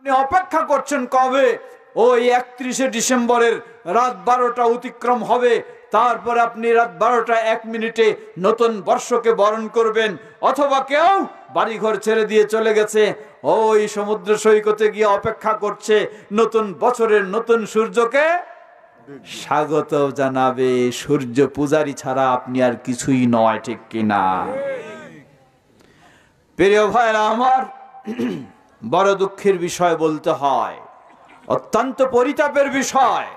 অপেক্ষা করছেন কবে ওই 31শে ডিসেম্বরের রাত 12টা অতিক্রম হবে, তারপর আপনি রাত 12টা 1 মিনিটে নতুন বর্ষকে বরণ করবেন। অথবা কেউ বাড়িঘর ছেড়ে দিয়ে চলে গেছে, ওই সমুদ্র সৈকতে গিয়ে অপেক্ষা করছে নতুন বছরের নতুন সূর্যকে স্বাগত জানাবে। সূর্য পূজারী ছাড়া আপনি আর কিছুই নয়, ঠিক কিনা? প্রিয় ভাইরা আমার, বড় দুঃখের বিষয় বলতে হয়, অত্যন্ত পরিতাপের বিষয়,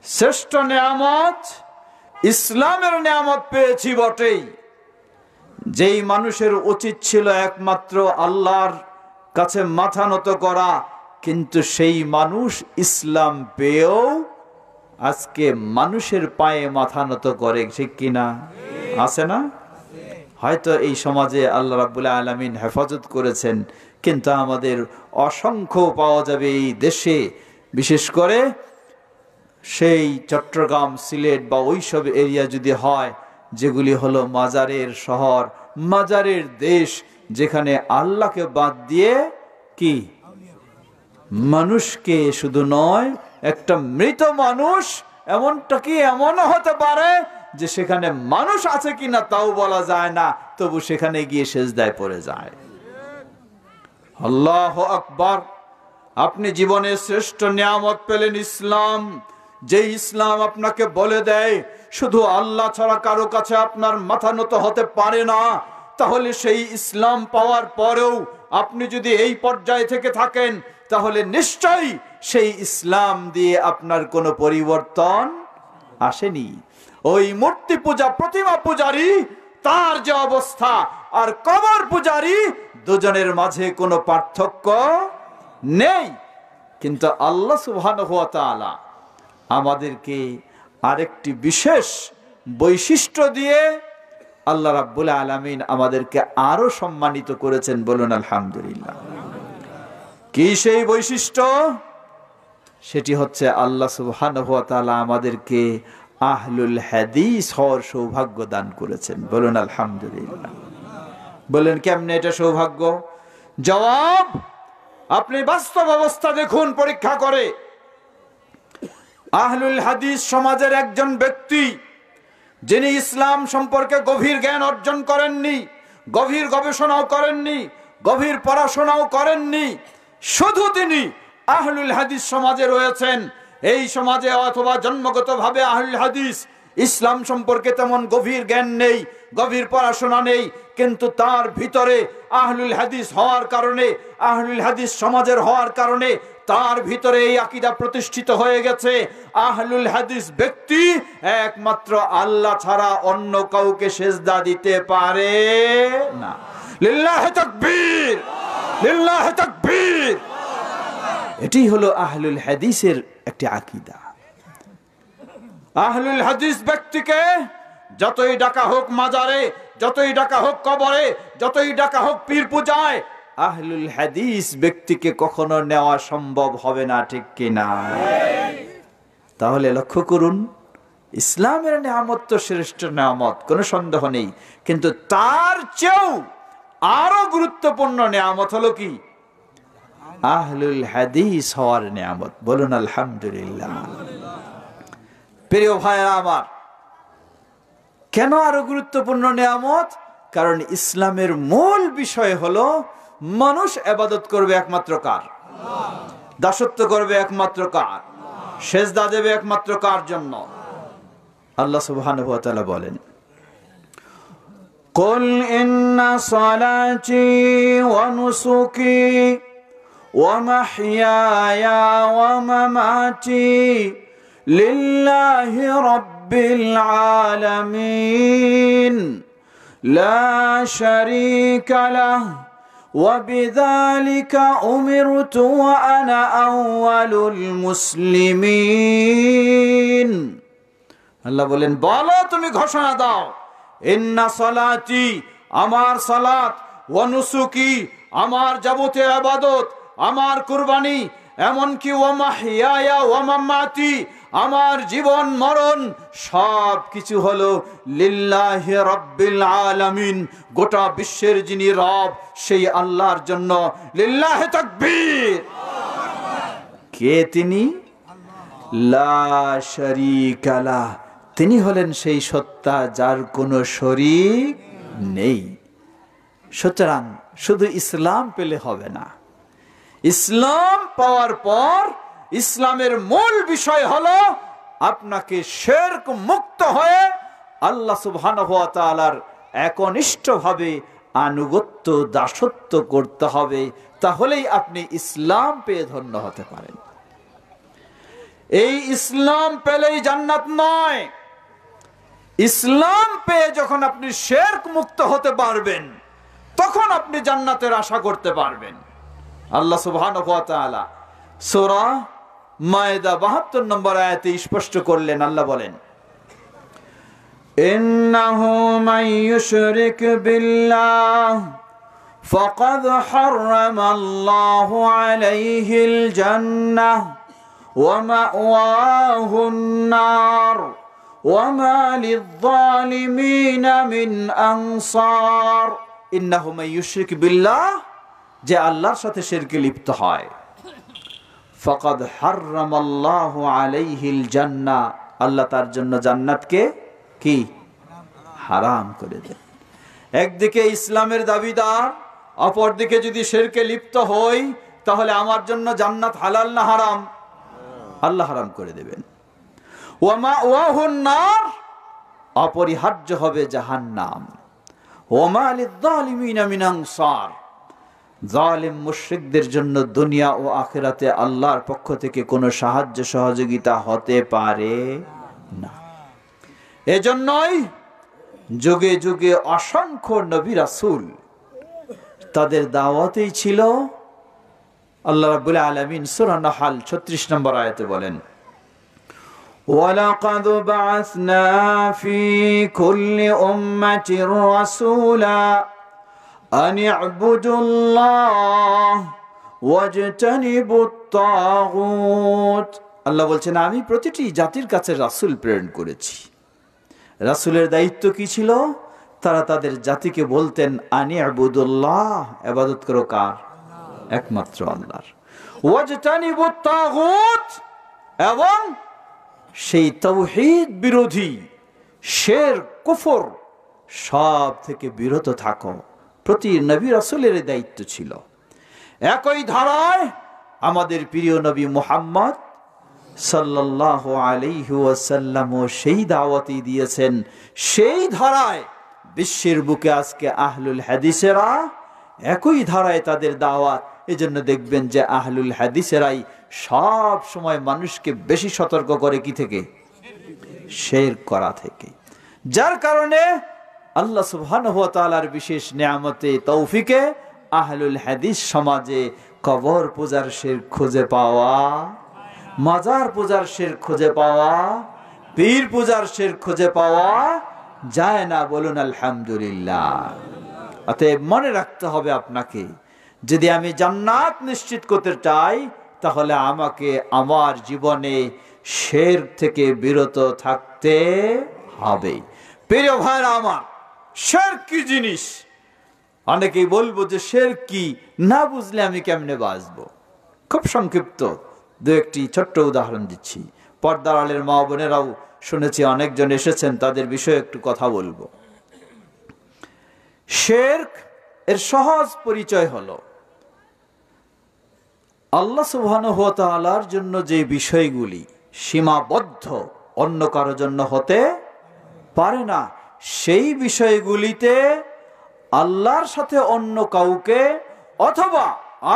শ্রেষ্ঠ নেয়ামত ইসলামের নেয়ামত পেয়েছি বটেই, যেই মানুষের উচিত ছিল একমাত্র আল্লাহর কাছে মাথা নত করা, কিন্তু সেই মানুষ ইসলাম পেয়েও আজকে মানুষের পায়ে মাথা নত করে, ঠিক কিনা? আছে না? হয়তো এই সমাজে আল্লাহ রাব্বুল আলামিন হেফাজত করেছেন, কিন্তু আমাদের অসংখ্য পাওয়া যাবে এই দেশে, বিশেষ করে সেই চট্টগ্রাম, সিলেট বা ওইসব এরিয়া যদি হয় যেগুলি হলো মাজারের শহর, মাজারের দেশ, যেখানে আল্লাহকে বাদ দিয়ে কি মানুষকে, শুধু নয় একটা মৃত মানুষ, এমনটা কি এমনও হতে পারে যে সেখানে মানুষ আছে কিনা তাও বলা যায় না, তবু সেখানে গিয়ে সেজদায় পড়ে যায়। আল্লাহু আকবার। আপনি জীবনে শ্রেষ্ঠ নিয়ামত পেলেন ইসলাম, যে ইসলাম আপনাকে বলে দেয় শুধু আল্লাহ ছাড়া কারো কাছে আপনার মাথা নত হতে পারে না। তাহলে সেই ইসলাম পাওয়ার পরেও আপনি যদি এই পর্যায়ে থেকে থাকেন, তাহলে নিশ্চয়ই সেই ইসলাম দিয়ে আপনার কোনো পরিবর্তন আসেনি। ওই মূর্তি পূজা, প্রতিমা পূজারী, তার যে অবস্থা, আর কবর পূজারী, দুজনের মাঝে কোনো পার্থক্য নেই। কিন্তু আল্লাহ সুবহানাহু ওয়া তাআলা আমাদেরকে আরেকটি বিশেষ বৈশিষ্ট্য দিয়ে আল্লাহ রাব্বুল আলামিন আমাদেরকে আরো সম্মানিত করেছেন। বলুন আলহামদুলিল্লাহ। কি সেই বৈশিষ্ট্য? সেটি হচ্ছে আল্লাহ সুবহানাহু ওয়া তাআলা আমাদেরকে আহলুল হাদিস হওয়ার সৌভাগ্য দান করেছেন। বলুন আলহামদুলিল্লাহ। বলেন কেমনে এটা সৌভাগ্য? জবাব, আপনি বাস্তব অবস্থা দেখুন পরীক্ষা করে। আহলুল হাদিস সমাজের একজন ব্যক্তি যিনি ইসলাম সম্পর্কে গভীর জ্ঞান অর্জন করেননি, গভীর গবেষণাও করেননি, গভীর পড়াশোনাও করেননি, শুধু তিনি আহলুল হাদিস সমাজে রয়েছেন। এই সমাজে অথবা জন্মগতভাবে আহলুল হাদিস, ইসলাম সম্পর্কে তেমন গভীর জ্ঞান নেই, গভীর পড়াশোনা নেই, কিন্তু তার ভিতরে আহলুল হাদিস হওয়ার কারণে, আহলুল হাদিস সমাজের হওয়ার কারণে তার ভিতরে এই আকীদা প্রতিষ্ঠিত হয়ে গেছে, আহলুল হাদিস ব্যক্তি একমাত্র আল্লাহ ছাড়া অন্য কাউকে সেজদা দিতে পারে না। লিল্লাহি তাকবীর, লিল্লাহি তাকবীর। এটি হলো আহলুল হাদিসের একটি আকীদা। আহলুল হাদিস ব্যক্তিকে যতই ডাকা হোক মাজারে, যতই ডাকা হোক কবরে, যতই ডাকা হোক পীর পূজায়, আহলুল হাদিস ব্যক্তিকে কখনো নেওয়া সম্ভব হবে না, ঠিক কিনা? তাহলে লক্ষ্য করুন, ইসলামের নিয়ামত তো শ্রেষ্ঠ নিয়ামত, কোনো সন্দেহ নেই, কিন্তু তার চেয়েও আরো গুরুত্বপূর্ণ নিয়ামত হলো কি? আহলুল হাদিস হওয়ার নিয়ামত। বলুন আলহামদুলিল্লাহ। প্রিয় ভাইরা আমার, কেন আরো গুরুত্বপূর্ণ নিয়ামত? কারণ ইসলামের মূল বিষয় হলো মানুষ ইবাদত করবে একমাত্র কার? দাসত্ব করবে একমাত্র কার? সেজদা দেবে একমাত্র কার জন্য? আল্লাহ সুবহানাহু ওয়া তাআলা বলেন, কুল ইন্না সালাতি ওয়া নুসুকি ওয়া মাহইয়ায়া ওয়া মামাতি লিল্লাহি রাব্বিল আলামিন লা শারীকা লাহু ওয়া বিযালিকা উমিরতু ওয়া আনা আউয়ালুল মুসলিমিন। আল্লাহ বলেন, বলো, তুমি ঘোষণা দাও, ইন্না সালাতি, আমার সালাত, ওয়া নুসুকি, আমার যাবতীয় ইবাদত, আমার কুরবানি, এমনকি ওয়া মাহইয়ায়া ওয়া মামাতি, আমার জীবন মরণ সব কিছু হলো লিল্লাহি রাব্বিল আলামিন, গোটা বিশ্বের যিনি রব সেই আল্লাহর জন্য। লিল্লাহি তাকবীর। কে তিনি? লা শারীকা লাহ, তিনি হলেন সেই সত্তা যার কোনো শরীক নেই। সুতরাং শুধু ইসলাম পেলে হবে না, ইসলাম পাওয়ার পর ইসলামের মূল বিষয় হলো আপনাকে শিরক মুক্ত হয়ে আল্লাহ সুবহানাহু ওয়া তাআলার একনিষ্ঠভাবে আনুগত্য দাসত্ব করতে হবে। তাহলেই আপনি ইসলাম পেয়ে ধন্য হতে পারেন। এই ইসলাম পেলেই জান্নাত নয়, ইসলাম পেয়ে যখন আপনি শিরক মুক্ত হতে পারবেন তখন আপনি জান্নাতের আশা করতে পারবেন। আল্লাহ সুবহানাহু ওয়া তাআলা সূরা মায়েদা ৭২ নম্বর আয়াতে স্পষ্ট করলেন। আল্লাহ বলেন, ইন্নাহু মান ইউশরিক বিল্লাহ ফাকাদ হারামাল্লাহু আলাইহিল জান্নাহ ওয়া মাওয়াহুন নার ওয়া মা লিয-যালিমিনা মিন আনসার। ইন্নাহু মান ইউশরিক বিল্লাহ, যে আল্লাহর সাথে শিরকে লিপ্ত হয়, ফাকাদ হারামাল্লাহু আলাইহিল জান্নাহ, আল্লাহ তার জন্য জান্নাতকে কি হারাম করে দেন। একদিকে ইসলামের দাবিদার, অপরদিকে যদি শিরকে লিপ্ত হই তাহলে আমার জন্য জান্নাত হালাল না হারাম? আল্লাহ হারাম করে দেবেন। ওয়া মাওয়াহুন নার, অপরিহার্য হবে জাহান্নাম। ওয়া মা লিয-যালিমিনা মিন আনসার, জালিম মুশরিকদের জন্য দুনিয়া ও আখিরাতে আল্লাহর পক্ষ থেকে কোনো সাহায্য সহযোগিতা হতে পারে না। এজন্যই যুগে যুগে অসংখ্য নবী রাসূল তাদের দাওয়াতেই ছিল। আল্লাহ রাব্বুল আলামিন সূরা নাহল ৩৬ নম্বর আয়াতে বলেন, ওয়ালাকাদ বা'আসনা ফি কুল্লি উম্মাতির রাসূলা আন ই'বুদুল্লাহ ওয়াজতানিবুত তাগুত। আল্লাহ বলছেন, আমি প্রতিটি জাতির কাছে রাসূল প্রেরণ করেছি। রাসূলের দায়িত্ব কি ছিল? তারা তাদের জাতিকে বলতেন, আন ই'বুদুল্লাহ, ইবাদত করো কার? একমাত্র আল্লাহর। ওয়াজতানিবুত তাগুত, এবং সেই তাওহীদ বিরোধী শিরক কুফর সব থেকে বিরত থাকো। প্রতি নবী রাসূলের দায়িত্ব ছিল। একই ধারায় আমাদের প্রিয় নবী মুহাম্মদ সাল্লাল্লাহু আলাইহি ওয়াসাল্লাম সেই দাওয়াতই দিয়েছেন। সেই ধারায় বিশ্বের বুকে আজকে আহলুল হাদিসেরা একই ধারায় তাদের দাওয়াত। এজন্য দেখবেন যে আহলুল হাদিসেরাই সব সময় মানুষকে বেশি সতর্ক করে কি থেকে? শিরক করা থেকে। যার কারণে আল্লাহ সুবহানাহু ওয়া তাআলার বিশেষ নিয়ামতে তৌফিকে আহলুল হাদিস সমাজে কবর পূজার শিরক খুঁজে পাওয়া, মাজার পূজার শিরক খুঁজে পাওয়া, পীর পূজার শিরক খুঁজে পাওয়া যায় না। বলুন আলহামদুলিল্লাহ। অতএব মনে রাখতে হবে আপনাকে, যদি আমি জান্নাত নিশ্চিত করতে চাই তাহলে আমাকে আমার জীবনে শিরক থেকে বিরত থাকতে হবে। প্রিয় ভাইরা আমার, শিরক কি জিনিস? অনেকেই বলবো যে শিরক কি, না বুঝলে আমি কেমনে বাঁচবো। খুব সংক্ষিপ্ত দু একটি ছোট্ট উদাহরণ দিচ্ছি। পর্দার আড়ালের মা বোনেরাও শুনেছি অনেকজন এসেছেন, তাদের বিষয়ে একটু কথা বলবো। শিরক এর সহজ পরিচয় হলো আল্লাহ সুবহানাহু ওয়া তাআলার জন্য যে বিষয়গুলি সীমাবদ্ধ, অন্য কারো জন্য হতে পারে না, সেই বিষয়গুলিতে আল্লাহর সাথে অন্য কাউকে অথবা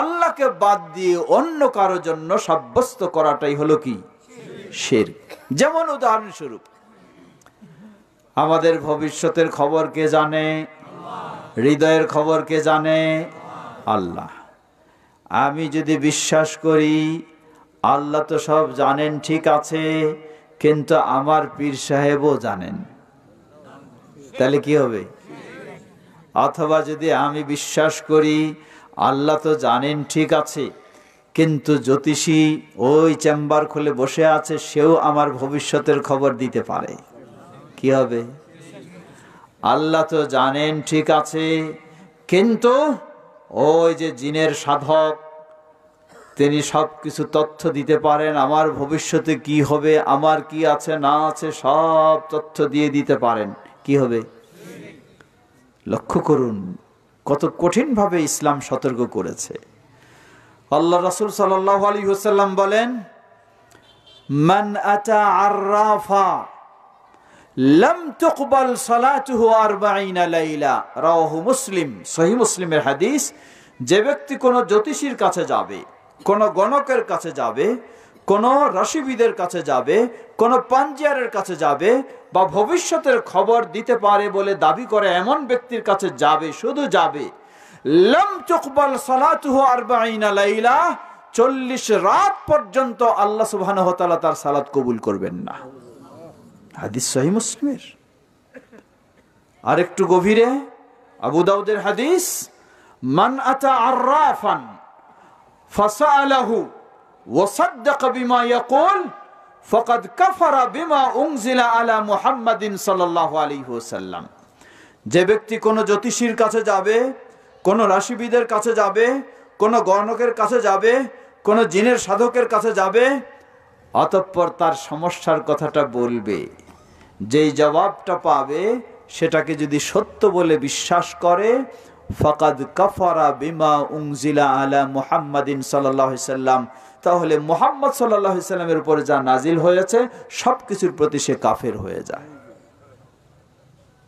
আল্লাহকে বাদ দিয়ে অন্য কারো জন্য সাব্যস্ত করাটাই হলো কি? শিরক। যেমন উদাহরণস্বরূপ, আমাদের ভবিষ্যতের খবর কে জানে? হৃদয়ের খবর কে জানে? আল্লাহ। আমি যদি বিশ্বাস করি আল্লাহ তো সব জানেন, ঠিক আছে, কিন্তু আমার পীর সাহেবও জানেন, তাহলে কি হবে? অথবা যদি আমি বিশ্বাস করি আল্লাহ তো জানেন, ঠিক আছে, কিন্তু জ্যোতিষী ওই চেম্বার খুলে বসে আছে, সেও আমার ভবিষ্যতের খবর দিতে পারে। কি হবে? আল্লাহ তো জানেন, ঠিক আছে, কিন্তু ওই যে জিনের সাধক, তিনি সবকিছু তথ্য দিতে পারেন। আমার ভবিষ্যতে কি হবে, আমার কি আছে না আছে, সব তথ্য দিয়ে দিতে পারেন। কি হবে? লক্ষ্য করুন কত কঠিন ভাবে ইসলাম সতর্ক করেছে। আল্লাহ রাসূল সাল্লাল্লাহু আলাইহি ওয়াসাল্লাম বলেন, মান আতা আররাফা লাম তুকবাল সালাতুহু 40 লাইলা, রাওয়াহু মুসলিম। সহিহ মুসলিমের হাদিস। যে ব্যক্তি কোনো জ্যোতিষীর কাছে যাবে, কোন গণকের কাছে যাবে, কোন রাশিবিদের কাছে যাবে, কোন পাঞ্জিয়ারের কাছে যাবে, বা ভবিষ্যতের খবর দিতে পারে বলে দাবি করে এমন ব্যক্তির কাছে যাবে, শুধু যাবে, লাম তুকবাল সালাতুহু 40 লাইলা, 40 রাত পর্যন্ত আল্লাহ সুবহানাহু ওয়া তাআলা তার সালাত কবুল করবেন না। হাদিস সহিহ মুসলিমের। আর একটু গভীরে আবু দাউদের হাদিস, মান আতা আররাফান ফাসালাহু ওয়া সাদ্দাকা বিমা ইয়াকুল ফাকাদ কাফারা বিমা উনজিলা আলা মুহাম্মাদিন সাল্লাল্লাহু আলাইহি ওয়াসাল্লাম। যে ব্যক্তি কোনো জ্যোতিষীর কাছে যাবে, কোন রাশিবিদের কাছে যাবে, কোন গণকের কাছে যাবে, কোন জিনের সাধকের কাছে যাবে, অতঃপর তার সমস্যার কথাটা বলবে, যেই জবাবটা পাবে সেটাকে যদি সত্য বলে বিশ্বাস করে, ফাকাদ কাফারা বিমা উনজিলা আলা মুহাম্মাদিন সাল্লাল্লাহু আলাইহি সাল্লাম, তাহলে মুহাম্মদ সাল্লাল্লাহু আলাইহি সাল্লামের উপরে যা নাজিল হয়েছে সবকিছুর প্রতি সে কাফের হয়ে যায়।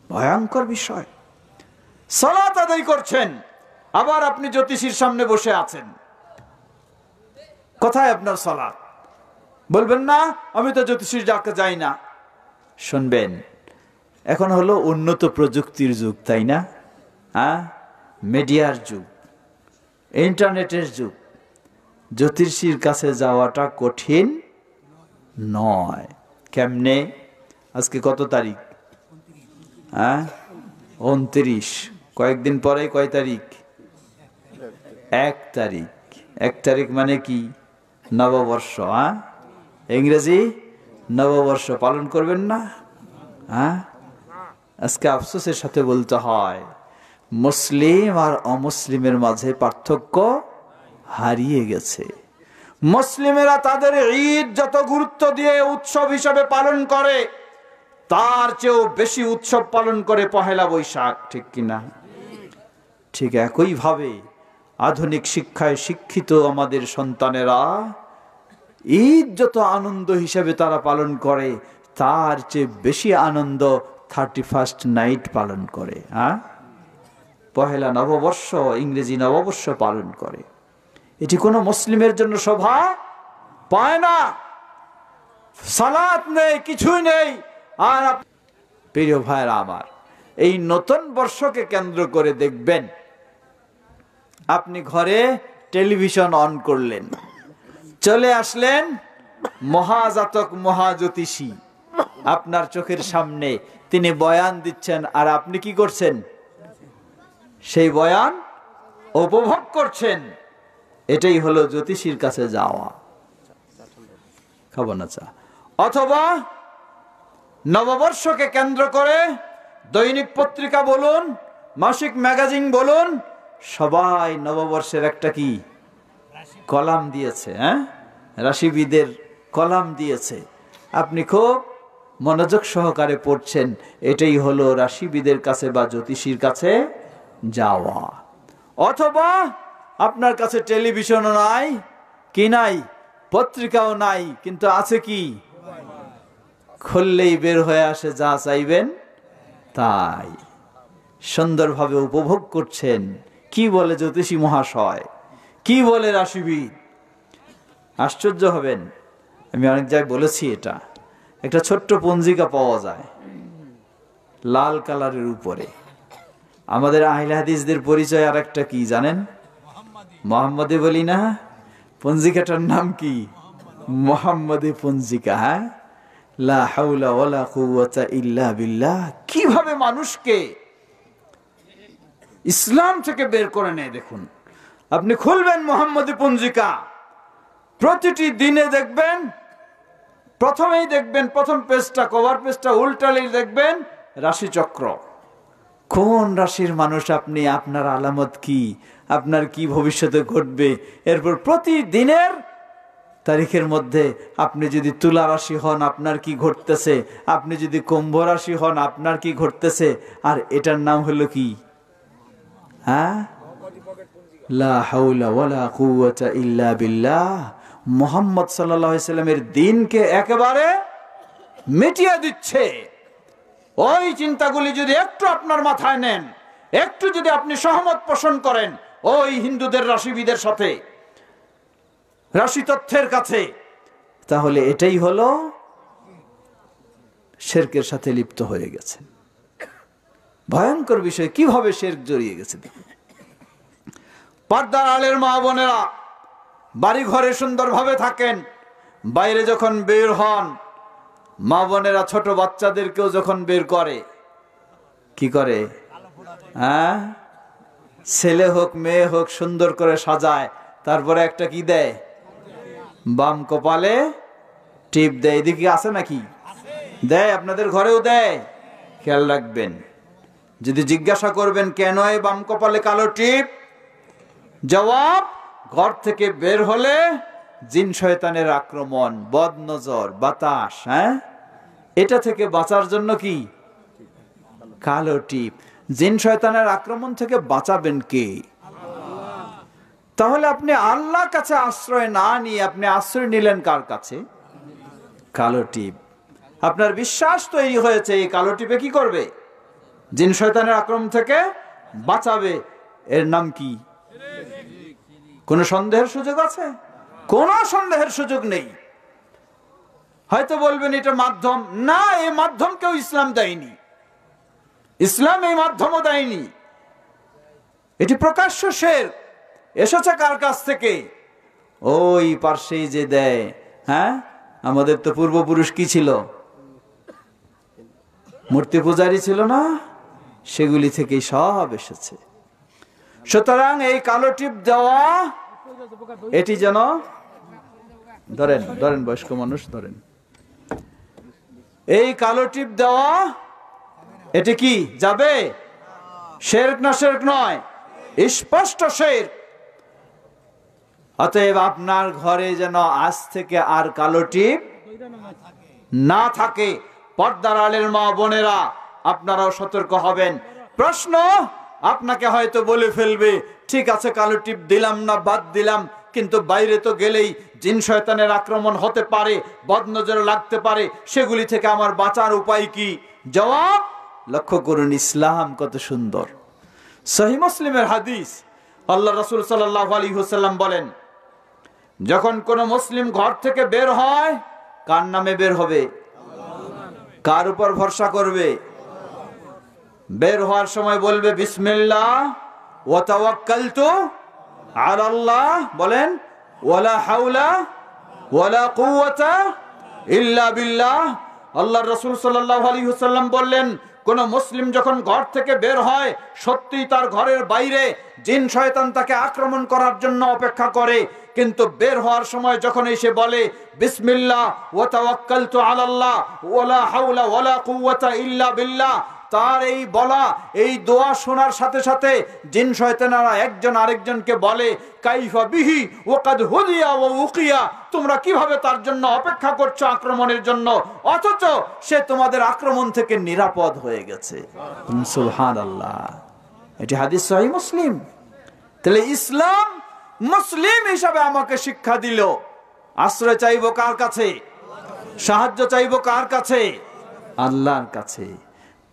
ভয়ঙ্কর বিষয়। সালাত আদায় করছেন, আবার আপনি জ্যোতিষীর সামনে বসে আছেন। কোথায় আপনার সালাত? বলবেন না আমি তো জ্যোতিষীর ডাকে যাই না। শুনবেন, এখন হলো উন্নত প্রযুক্তির যুগ, তাই না? মিডিয়ার যুগ, ইন্টারনেটের যুগ। জ্যোতিষীর কাছে যাওয়াটা কঠিন নয়। কেমনে? আজকে কত তারিখ? 29। কয়েকদিন পরে কয় তারিখ? 1 তারিখ। 1 তারিখ মানে কি? নববর্ষ। ইংরেজি নববর্ষ পালন করবেন না? আজকে আফসোসের সাথে বলতে হয়, মুসলিম আর অমুসলিমের মাঝে পার্থক্য হারিয়ে গেছে। মুসলিমেরা তাদের ঈদ যত গুরুত্ব দিয়ে উৎসব হিসেবে পালন করে, তার চেয়েও বেশি উৎসব পালন করে পহেলা বৈশাখ। ঠিক কিনা? ঠিক একই ভাবে আধুনিক শিক্ষায় শিক্ষিত আমাদের সন্তানেরা ঈদ যত আনন্দ হিসেবে তারা পালন করে, তার চেয়ে বেশি আনন্দ 31st নাইট পালন করে। পহেলা নববর্ষ, ইংরেজি নববর্ষ পালন করে। এটি কোনো মুসলিমের জন্য শোভা পায় না। সালাত নেই, কিছুই নেই। আর প্রিয় ভাইরা আমার, এই নতুন বর্ষকে কেন্দ্র করে দেখবেন, আপনি ঘরে টেলিভিশন অন করলেন, চলে আসলেন মহাজাতক মহাজ্যোতিষী আপনার চোখের সামনে, তিনি বয়ান দিচ্ছেন, আর আপনি কি করছেন? সেই বয়ান উপভোগ করছেন। এটাই হলো জ্যোতিষীর কাছে যাওয়া। খাবো না চা? অথবা নববর্ষকে কেন্দ্র করে দৈনিক পত্রিকা বলুন, মাসিক ম্যাগাজিন বলুন, সবাই নববর্ষের একটা কি কলাম দিয়েছে। রাশিবিদের কলাম দিয়েছে। আপনি খুব মনোযোগ সহকারে পড়ছেন। এটাই হলো রাশিবিদের কাছে বা জ্যোতিষীর কাছে যাওয়া। অথবা আপনার কাছে টেলিভিশনও নাই, কি নাই, পত্রিকাও নাই, কিন্তু আছে কি? খুললেই বের হয়ে আসে যা চাইবেন তাই। সুন্দরভাবে উপভোগ করছেন। কি বলে জ্যোতিষী মহাশয়, কি বলে রাশিবিদ, আশ্চর্য হবেন। আমি অনেক জায়গায় বলেছি, এটা একটা ছোট্ট পঞ্জিকা পাওয়া যায় লাল কালারের উপরে। আমাদের আহলে হাদিসদের পরিচয় আর একটা কি জানেন? মোহাম্মদী বলি না? পঞ্জিকাটার নাম কি? মোহাম্মদী পঞ্জিকা। লা হাওলা ওয়ালা কুওয়াতা ইল্লা বিল্লাহ। কিভাবে মানুষকে ইসলাম থেকে বের করে নেয় দেখুন। আপনি খুলবেন মোহাম্মদী পঞ্জিকা, প্রতিটি দিনে দেখবেন, প্রথমেই দেখবেন প্রথম পেজটা, কভার পেজটা উল্টালেই দেখবেন রাশিচক্র। কোন রাশির মানুষ আপনি, আপনার আলামত কি, আপনার কি ভবিষ্যতে ঘটবে। এরপর প্রতিদিনের তারিখের মধ্যে আপনি যদি তুলা রাশি হন আপনার কি ঘটতেছে, আপনি যদি কুম্ভ রাশি হন আপনার কি ঘটতেছে। আর এটার নাম হলো কি? হ্যাঁ, লা হাওলা ওয়ালা কুওয়াতা ইল্লা বিল্লাহ। মুহাম্মদ সাল্লাল্লাহু আলাইহি সাল্লামের দ্বীনকে একেবারে মিটিয়ে দিচ্ছে। ওই চিন্তাগুলি যদি একটু আপনার মাথায় নেন, একটু যদি আপনি সহমত পোষণ করেন ওই হিন্দুদের রাশিবিদের সাথে, রাশি তথ্যের কাছে, তাহলে এটাই হলো শিরকের সাথে লিপ্ত হয়ে গেছে। ভয়ঙ্কর বিষয়, কিভাবে শিরক জড়িয়ে গেছে। পর্দার আড়ালের মা বোনেরা বাড়ি ঘরে সুন্দরভাবে থাকেন, বাইরে যখন বের হন, মা বোনেরা ছোট বাচ্চাদেরকেও যখন বের করে কি করে? হ্যাঁ, ছেলে হোক মেয়ে হোক সুন্দর করে সাজায়, তারপরে একটা কি দেয়? বাম কপালে টিপ দেয়। এদিকে আছে নাকি? দেয়, আপনাদের ঘরেও দেয়। খেয়াল রাখবেন, যদি জিজ্ঞাসা করবেন কেন এই বাম কপালে কালো টিপ, জবাব, ঘর থেকে বের হলে জিন শয়তানের আক্রমণ, বদনজর, বাতাস, হ্যাঁ, এটা থেকে বাঁচার জন্য কি কালো টিপ। জিন শয়তানের আক্রমণ থেকে বাঁচাবেন কে? তাহলে আপনি আল্লাহর কাছে আশ্রয় না নিয়ে আপনি আশ্রয় নিলেন কার কাছে? কালো টিপ। আপনার বিশ্বাস তৈরি হয়েছে এই কালো টিপে কি করবে? জিন শয়তানের আক্রমণ থেকে বাঁচাবে। এর নাম কি? কোনো সন্দেহের সুযোগ আছে? কোনো সন্দেহের সুযোগ নেই। হয়তো বলবেন এটা মাধ্যম, না, এই মাধ্যমকেও ইসলাম দেয়নি, ইসলাম এই মাধ্যমও দেয়নি। এটি প্রকাশ্য শিরক। এসেছে কার কাছ থেকে? ওই পার্শ্বেই যে দেয়। হ্যাঁ, আমাদের তো পূর্বপুরুষ কি ছিল? মূর্তি পূজারী ছিল না? সেগুলি থেকেই সব এসেছে। সুতরাং এই কালো টিপ দেওয়া, এটি যেন ধরেন, ধরেন বয়স্ক মানুষ ধরেন, এই কালো টিপ দেওয়া এটি কি যাবে? শিরক না শিরক নয়? স্পষ্ট শিরক। অতএব আপনার ঘরে যেন আজ থেকে আর কালো টিপ না থাকে। পর্দার আড়ালের মা বোনেরা আপনারাও সতর্ক হবেন। প্রশ্ন আপনাকে হয়তো বলে ফেলবে, ঠিক আছে কালো টিপ দিলাম না বাদ দিলাম, কিন্তু বাইরে তো গেলেই জিন শয়তানের আক্রমণ হতে পারে, বদনজরে লাগতে পারে, সেগুলি থেকে আমার বাঁচার উপায় কি? জবাব, লক্ষ্য করুন ইসলাম কত সুন্দর। সহিহ মুসলিমের হাদিস, আল্লাহ রাসূল সাল্লাল্লাহু আলাইহি ওয়াসাল্লাম বলেন, যখন কোন মুসলিম ঘর থেকে বের হয় কার নামে বের হবে? কার উপর ভরসা করবে? বের হওয়ার সময় বলবে বিসমিল্লাহ ওয়া তাওয়াক্কালতু আলাল্লাহ, বলেন ওয়ালা হাওলা ওয়ালা কুওয়াতা ইল্লা বিল্লাহ। আল্লাহর রাসূল সাল্লাল্লাহু আলাইহি ওয়াসাল্লাম বললেন, কোন মুসলিম যখন ঘর থেকে বের হয়, সত্যিই তার ঘরের বাইরে জিন শয়তান তাকে আক্রমণ করার জন্য অপেক্ষা করে, কিন্তু বের হওয়ার সময় যখন এসে বলে বিসমিল্লাহ ওয়া তাওয়াক্কালতু আলাল্লাহ ওয়ালা হাওলা ওয়ালা কুওয়াতা ইল্লা বিল্লাহ, তার এই বলা, এই দোয়া শোনার সাথে সাথে জিন শয়তানেরা একজন আরেকজনকে বলে কাইফা বিহি ওয়াকাদ হুদিয়া ওয়া উকিয়া, তোমরা কিভাবে তার জন্য অপেক্ষা করছো আক্রমণের জন্য, অথচ সে তোমাদের আক্রমণ থেকে নিরাপদ হয়ে গেছে। সুবহানাল্লাহ। এটি হাদিস সহিহ মুসলিম। তাহলে ইসলাম মুসলিম হিসাবে আমাকে শিক্ষা দিল, আশ্রয় চাইবো কার কাছে? সাহায্য চাইবো কার কাছে? আল্লাহর কাছে।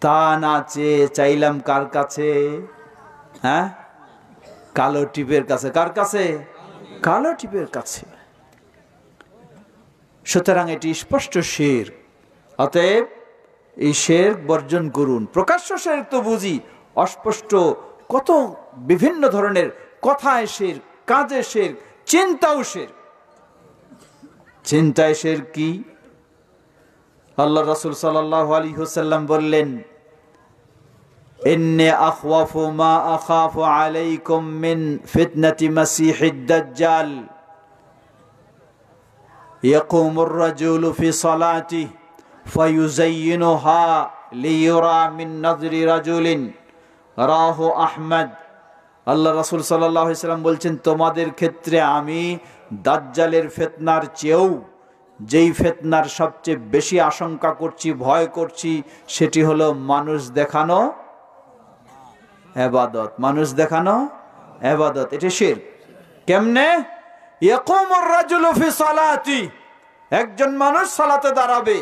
তা না চেয়ে চাইলাম কার কাছে? হ্যাঁ, কালো টিপের কাছে। কার কাছে? কালো টিপের কাছে। সুতরাং এটি স্পষ্ট শিরক। অতএব এই শিরক বর্জন করুন। প্রকাশ্য শিরক তো বুঝি, অস্পষ্ট কত বিভিন্ন ধরনের কথায় শিরক, কাজে শিরক, চিন্তাও শিরক। চিন্তায় শিরক কি? আল্লাহ রাসূল সাল্লাল্লাহু আলাইহি ওয়াসাল্লাম বললেন, ইন্নী আখওয়াফু মা আখাফু আলাইকুম মিন ফিতনাতি মাসিহিদ দাজ্জাল। ইয়াকুমুর রাজুলু ফি সালাতিহি ফায়ুযায়্যিনুহা লিয়ুরা মিন নাযরি রাজুলিন রাহু আহমদ। আল্লাহ রাসূল সাল্লাল্লাহু আলাইহি ওয়াসাল্লাম বলছেন, তোমাদের ক্ষেত্রে আমি দাজ্জালের ফিতনার চেয়েও যেই ফিতনার সবচেয়ে বেশি আশঙ্কা করছি, ভয় করছি, সেটি হলো মানুষ দেখানো ইবাদত। মানুষ দেখানো ইবাদত, এটা শিরক। কেমনে? ইয়াকুমুর রাজুলু ফি সালাতি, একজন মানুষ সালাতে দাঁড়াবে,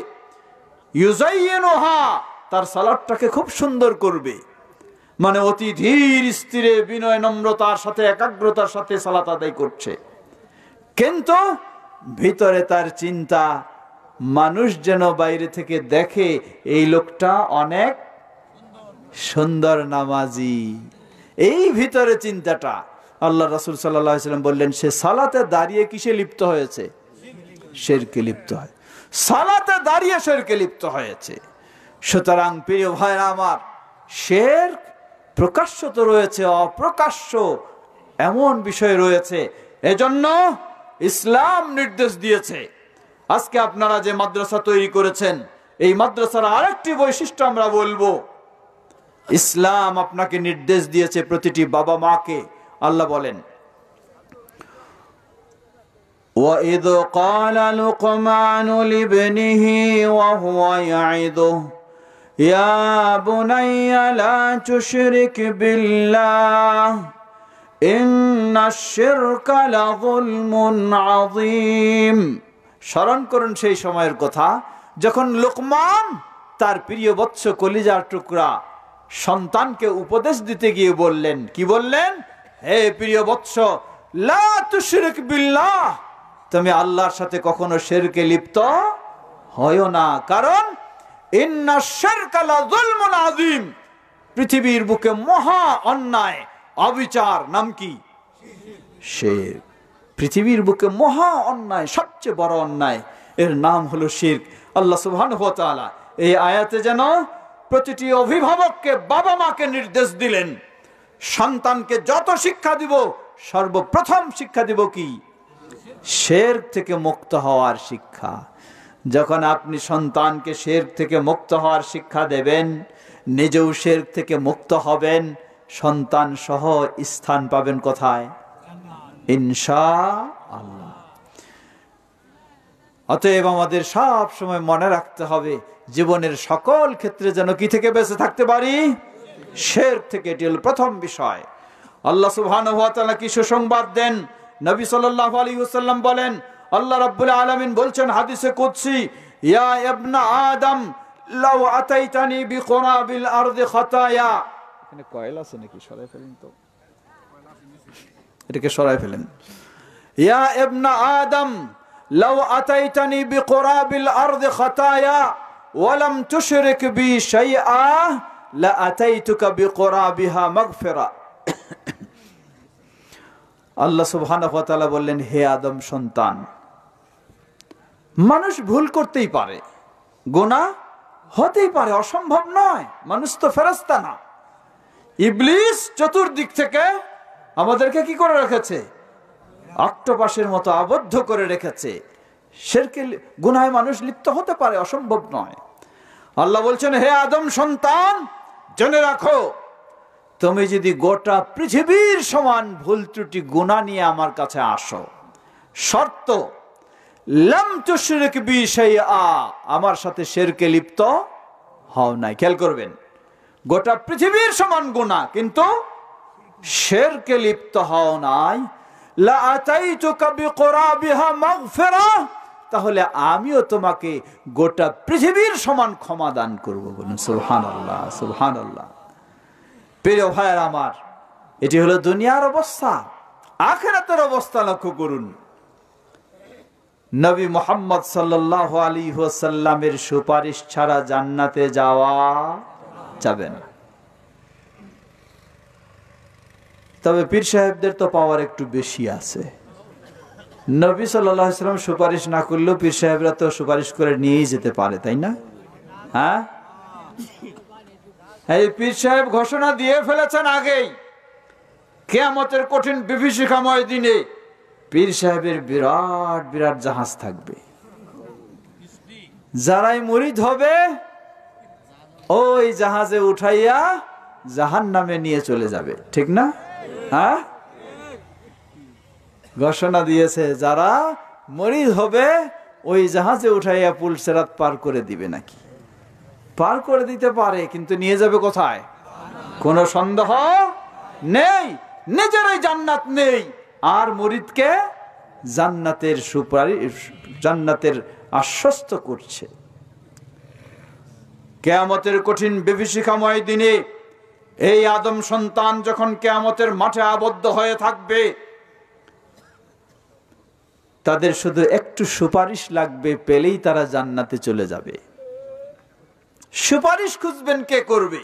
ইউযায়্যিনুহা, তার সালাতটাকে খুব সুন্দর করবে, মানে অতি ধীর স্থিরে বিনয় নম্রতার সাথে একাগ্রতার সাথে সালাত আদায় করছে, কিন্তু ভিতরে তার চিন্তা মানুষ যেন বাইরে থেকে দেখে এই লোকটা অনেক সুন্দর নামাজি। এই ভিতরে চিন্তাটা, আল্লাহ রাসূল সাল্লাল্লাহু আলাইহি ওয়াসাল্লাম বললেন, সে সালাতে দাঁড়িয়ে কিসে লিপ্ত হয়েছে? শিরকে লিপ্ত হয়। সালাতে দাঁড়িয়ে শিরকে লিপ্ত হয়েছে। সুতরাং প্রিয় ভাইরা আমার, শিরক প্রকাশ্য তো রয়েছে, অপ্রকাশ্য এমন বিষয় রয়েছে। এজন্য ইসলাম নির্দেশ দিয়েছে। আজকে আপনারা যে মাদ্রাসা তৈরি করেছেন, এই মাদ্রাসার আরেকটি বৈশিষ্ট্য আমরা বলবো, ইসলাম আপনাকে নির্দেশ দিয়েছে প্রতিটি বাবা মাকে। আল্লাহ বলেন, وَإِذْ قَالَ لُقْمَانُ لِابْنِهِ وَهُوَ يَعِظُهُ يَا بُنَيَّ لَا تُشْرِكْ بِاللَّهِ إِنَّ الشِّرْكَ لَظُلْمٌ عَظِيمٌ। স্মরণ করুন সেই সময়ের কথা যখন লুকমান তার প্রিয় বৎস কলিজার টুকরা সন্তানকে উপদেশ দিতে গিয়ে বললেন, কি বললেন? হে প্রিয় বৎস, লা তুশরিক বিল্লাহ, তুমি আল্লাহর সাথে কখনো শিরকে লিপ্ত হয়ো না, কারণ ইন্না শিরকা লাযুলমুন আযীম, পৃথিবীর বুকে মহা অন্যায় অবিচার নাম কি? শিরক। পৃথিবীর বুকে মহা অন্যায়, সবচেয়ে বড় অন্যায়, এর নাম হলো শিরক। আল্লাহ সুবহানাহু ওয়া তাআলা এই আয়াতে যেন প্রতিটি অভিভাবককে, বাবা মাকে নির্দেশ দিলেন, সন্তানকে যত শিক্ষা দিব, সর্বপ্রথম শিক্ষা দিব কি? শিরক থেকে মুক্ত হওয়ার শিক্ষা। যখন আপনি সন্তানকে শিরক থেকে মুক্ত হওয়ার শিক্ষা দেবেন, নিজেও শিরক থেকে মুক্ত হবেন, সন্তান সহ স্থান পাবেন কোথায়? ইনশাআল্লাহ। অতএব আমাদের সব সময় মনে রাখতে হবে, জীবনের সকল ক্ষেত্রে যেন কি থেকে বেঁচে থাকতে পারি? শিরক থেকে। এটি হলো প্রথম বিষয়। আল্লাহ সুবহানাহু ওয়া তাআলা কি সুসংবাদ দেন? নবী সাল্লাল্লাহু আলাইহি ওয়াসাল্লাম বলেন, আল্লাহ রাব্বুল আলামিন বলছেন হাদিসে কুদসি, ইয়া ইবনা আদম লাউ আতাইতানি বিকুরাবিল আরদি খাতায়া। এখানে কয়লা আছে নাকি? সরাই ফেলেন তো, এটাকে সরাই ফেলেন। ইয়া ইবনা আদম লাউ আতাইতানি বিকুরাবিল আরদি খাতায়া ওয়া লাম তুশরিক বি শাইআ লা আতাইতুকা বিকুরাবিহা মাগফিরা। আল্লাহ সুবহানাহু ওয়া তাআলা বললেন, হে আদম সন্তান, মানুষ ভুল করতেই পারে, গুনাহ হতেই পারে, অসম্ভব নয়। মানুষ তো ফেরেশতা না। ইবলিস চতুর্দিক থেকে আমাদেরকে কি করে রেখেছে? অক্টোপাসের মতো আবদ্ধ করে রেখেছে। শিরকে গুনাহে মানুষ লিপ্ত হতে পারে, অসম্ভব নয়। আল্লাহ বলছেন, হে আদম সন্তান, জেনে রাখো, তুমি যদি গোটা পৃথিবীর সমান ভুল ত্রুটি গুনাহ নিয়ে আমার কাছে আসো, শর্ত লাম তুশরিক বি শাইআ, আমার সাথে শিরকে লিপ্ত হও নাই। খেয়াল করবেন, গোটা পৃথিবীর সমান গুনাহ কিন্তু শিরকে লিপ্ত হও নাই, লা আতাইতুকা বিকুরাবিহা মাগফিরা, তাহলে আমিও তোমাকে গোটা পৃথিবীর সমান ক্ষমা দান করব। বলুন সুবহানাল্লাহ, সুবহানাল্লাহ। প্রিয় ভাইয়ের আমার, এটি হলো দুনিয়ার অবস্থা। আখিরাতের অবস্থা লক্ষ্য করুন। নবী মুহাম্মদ সাল্লাল্লাহু আলাইহি ওয়াসাল্লামের সুপারিশ ছাড়া জান্নাতে যাওয়া যাবে না। তবে পীর সাহেবদের তো পাওয়ার একটু বেশি আছে। নবী সাল্লাল্লাহু আলাইহি ওয়াসাল্লাম সুপারিশ না করলেও পীর সাহেবরা তো সুপারিশ করে নিয়েই যেতে পারে, তাই না? হ্যাঁ, এই পীর সাহেব ঘোষণা দিয়ে ফেলেছেন আগেই, কিয়ামতের কঠিন বিভীষিকাময় দিনে পীর সাহেবের বিরাট বিরাট জাহাজ থাকবে। যারাই মুরিদ হবে ওই জাহাজে উঠাইয়া জাহান্নামে নিয়ে চলে যাবে, ঠিক না? হ্যাঁ, ঘোষণা দিয়েছে যারা মুরিদ হবে ওই জাহাজে উঠাইয়া পুল সিরাত পার করে দিবে। নাকি পার করে দিতে পারে, কিন্তু নিয়ে যাবে কোথায়? কোনো সন্দেহ নেই, নিজেরই জান্নাত নেই আর মুরিদকে জান্নাতের সুপারিশ, জান্নাতের আশ্বস্ত করছে। কিয়ামতের কঠিন বিভীষিকাময় দিনে এই আদম সন্তান যখন কিয়ামতের মাঠে আবদ্ধ হয়ে থাকবে, তাদের শুধু একটু সুপারিশ লাগবে, পেলেই তারা জান্নাতে চলে যাবে। সুপারিশ খুঁজবেন, কে করবে?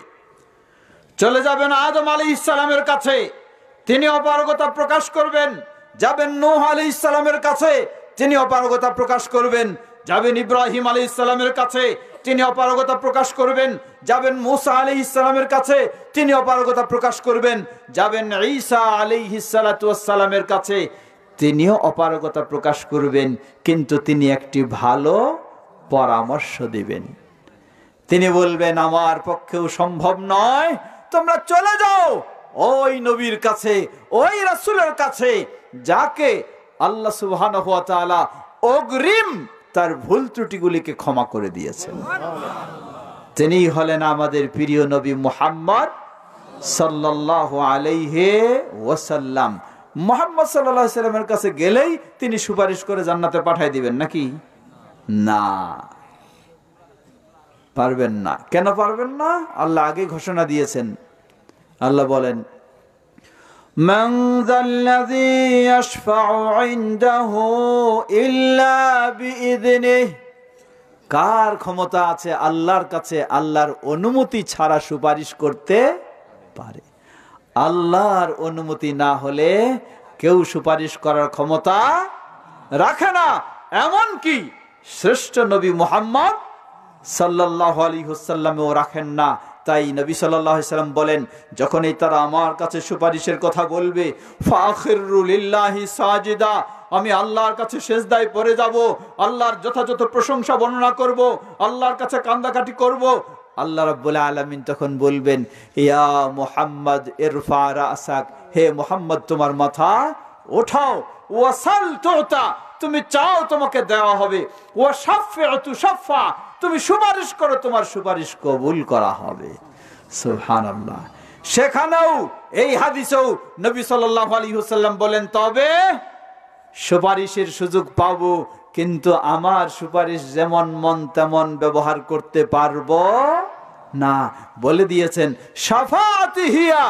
চলে যাবেন আদম আলাইহিস সালামের কাছে, তিনি অপারগতা প্রকাশ করবেন। যাবেন নূহ আলাইহিস সালামের কাছে, তিনি অপারগতা প্রকাশ করবেন। যাবেন ইব্রাহিম আলাইহিস সালামের কাছে, তিনি অপারগতা প্রকাশ করবেন। যাবেন মূসা আলাইহিস সালামের কাছে, তিনি অপারগতা প্রকাশ করবেন। যাবেন ঈসা আলাইহিস সালাতু ওয়াস সালামের কাছে, তিনিও অপারগতা প্রকাশ করবেন, কিন্তু তিনি একটি ভালো পরামর্শ দিবেন। তিনি বলবেন আমার পক্ষেও সম্ভব নয়, তোমরা চলে যাও ওই নবীর কাছে, ওই রাসূলের কাছে যাকে আল্লাহ সুবহানাহু ওয়া তাআলা অগ্রিম তার ভুল ত্রুটিগুলিকে ক্ষমা করে দিয়েছেন। তিনি হলেন আমাদের প্রিয় নবী মুহাম্মদ সাল্লাল্লাহু আলাইহি ওয়াসাল্লাম। মুহাম্মদ সাল্লাল্লাহু আলাইহি ওয়াসাল্লামের কাছে গেলেই তিনি সুপারিশ করে জান্নাতে পাঠিয়ে দিবেন নাকি? না, পারবেন না। কেন পারবেন না? আল্লাহ আগে ঘোষণা দিয়েছেন। আল্লাহ বলেন, মান যাল্লাযী ইয়াশফাউ ইনদাহু ইল্লা বিইযনিহি, কার ক্ষমতা আছে আল্লাহর কাছে আল্লাহর অনুমতি ছাড়া সুপারিশ করতে পারে? আল্লাহর অনুমতি না হলে কেউ সুপারিশ করার ক্ষমতা রাখে না, এমনকি শ্রেষ্ঠ নবী মুহাম্মদ সাল্লাল্লাহু আলাইহি ওয়াসাল্লামও রাখেন না। তাই নবী সাল্লাল্লাহু আলাইহি ওয়াসাল্লাম বলেন, যখনই তারা আমার কাছে সুপারিশের কথা বলবে, ফাখিরু লিল্লাহি সাজিদা, আমি আল্লাহর কাছে সিজদায় পড়ে যাব, আল্লাহর যথাযথ প্রশংসা বর্ণনা করব, আল্লাহর কাছে কান্দাকাটি করব। আল্লাহ রাব্বুল আলামিন তখন বলবেন, ইয়া মুহাম্মদ ইরফা রাসাক, হে মুহাম্মদ তোমার মাথা ওঠাও, ওয়াসাল তুতা, তুমি চাও তোমাকে দেওয়া হবে, ওয়াশাফিউ তুশাফা, তুমি সুপারিশ করো তোমার সুপারিশ কবুল করা হবে। সুবহানাল্লাহ। সেখানেও এই হাদিসেও নবী সাল্লাল্লাহু আলাইহি ওয়াসাল্লাম বলেন, তবে সুপারিশের সুযোগ পাবো, কিন্তু আমার সুপারিশ যেমন মন তেমন ব্যবহার করতে পারবো না। বলে দিয়েছেন, শাফাআতি হিয়া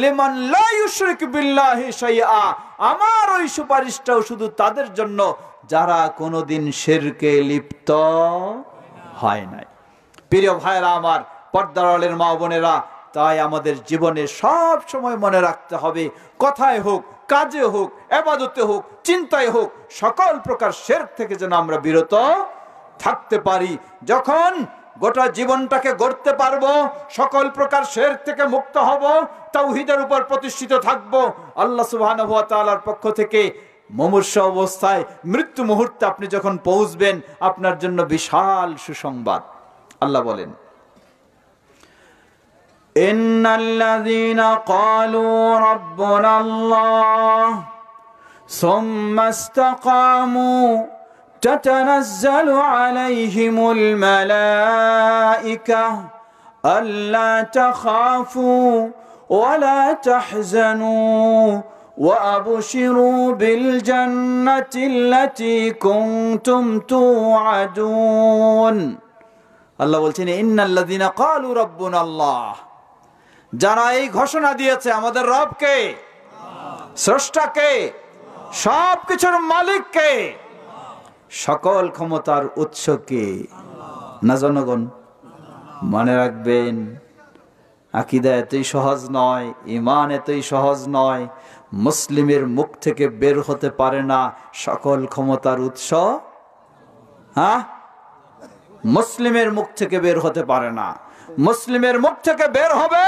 লিমান লা ইউশরিক বিল্লাহি শাইআ, আমার ওই সুপারিশটাও শুধু তাদের জন্য যারা কোনোদিন শিরকে লিপ্ত হয় নাই। প্রিয় ভাইরা আমার, পর্দার আড়ালের মা বোনেরা, তাই আমাদের জীবনে সব সময় মনে রাখতে হবে, কথায় হোক, কাজে হোক, ইবাদতে হোক, চিন্তায় হোক, সকল প্রকার শিরক থেকে যেন আমরা বিরত থাকতে পারি। যখন গোটা জীবনটাকে গড়তে পারবো, সকল প্রকার শিরক থেকে মুক্ত হব, তাওহীদের উপর প্রতিষ্ঠিত থাকব, আল্লাহ সুবহানাহু ওয়া তাআলার পক্ষ থেকে মুমূর্ষু অবস্থায় মৃত্যু মুহূর্তে আপনি যখন পৌঁছবেন, আপনার জন্য বিশাল সুসংবাদ। আল্লাহ বলেন, ইন্নাল্লাযীনা ক্বালু রাব্বুনাল্লাহ সুম্মা ইসতাকামু তাতানাজ্জালু আলাইহিমুল মালায়েকা আল্লা তাখাফু ওয়া লা তাহজানু وَأَبْشِرُوا بِالْجَنَّةِ الَّتِي كُنْتُمْ تُوعَدُونَ। আল্লাহ বলছেন, ইন্নাল্লাযীনা ক্বালু রাব্বুনাল্লাহ, যারা এই ঘোষণা দিয়েছে আমাদের রব কে, স্রষ্টা কে, সবকিছুর মালিক কে, সকল ক্ষমতার উৎস কে, না জনগণ? মনে রাখবেন, আকীদা এতই সহজ নয়, ঈমান এতই সহজ নয়। মুসলিমের মুখ থেকে বের হতে পারে না সকল ক্ষমতার উৎস। হ্যাঁ, মুসলিমের মুখ থেকে বের হতে পারে না। মুসলিমের মুখ থেকে বের হবে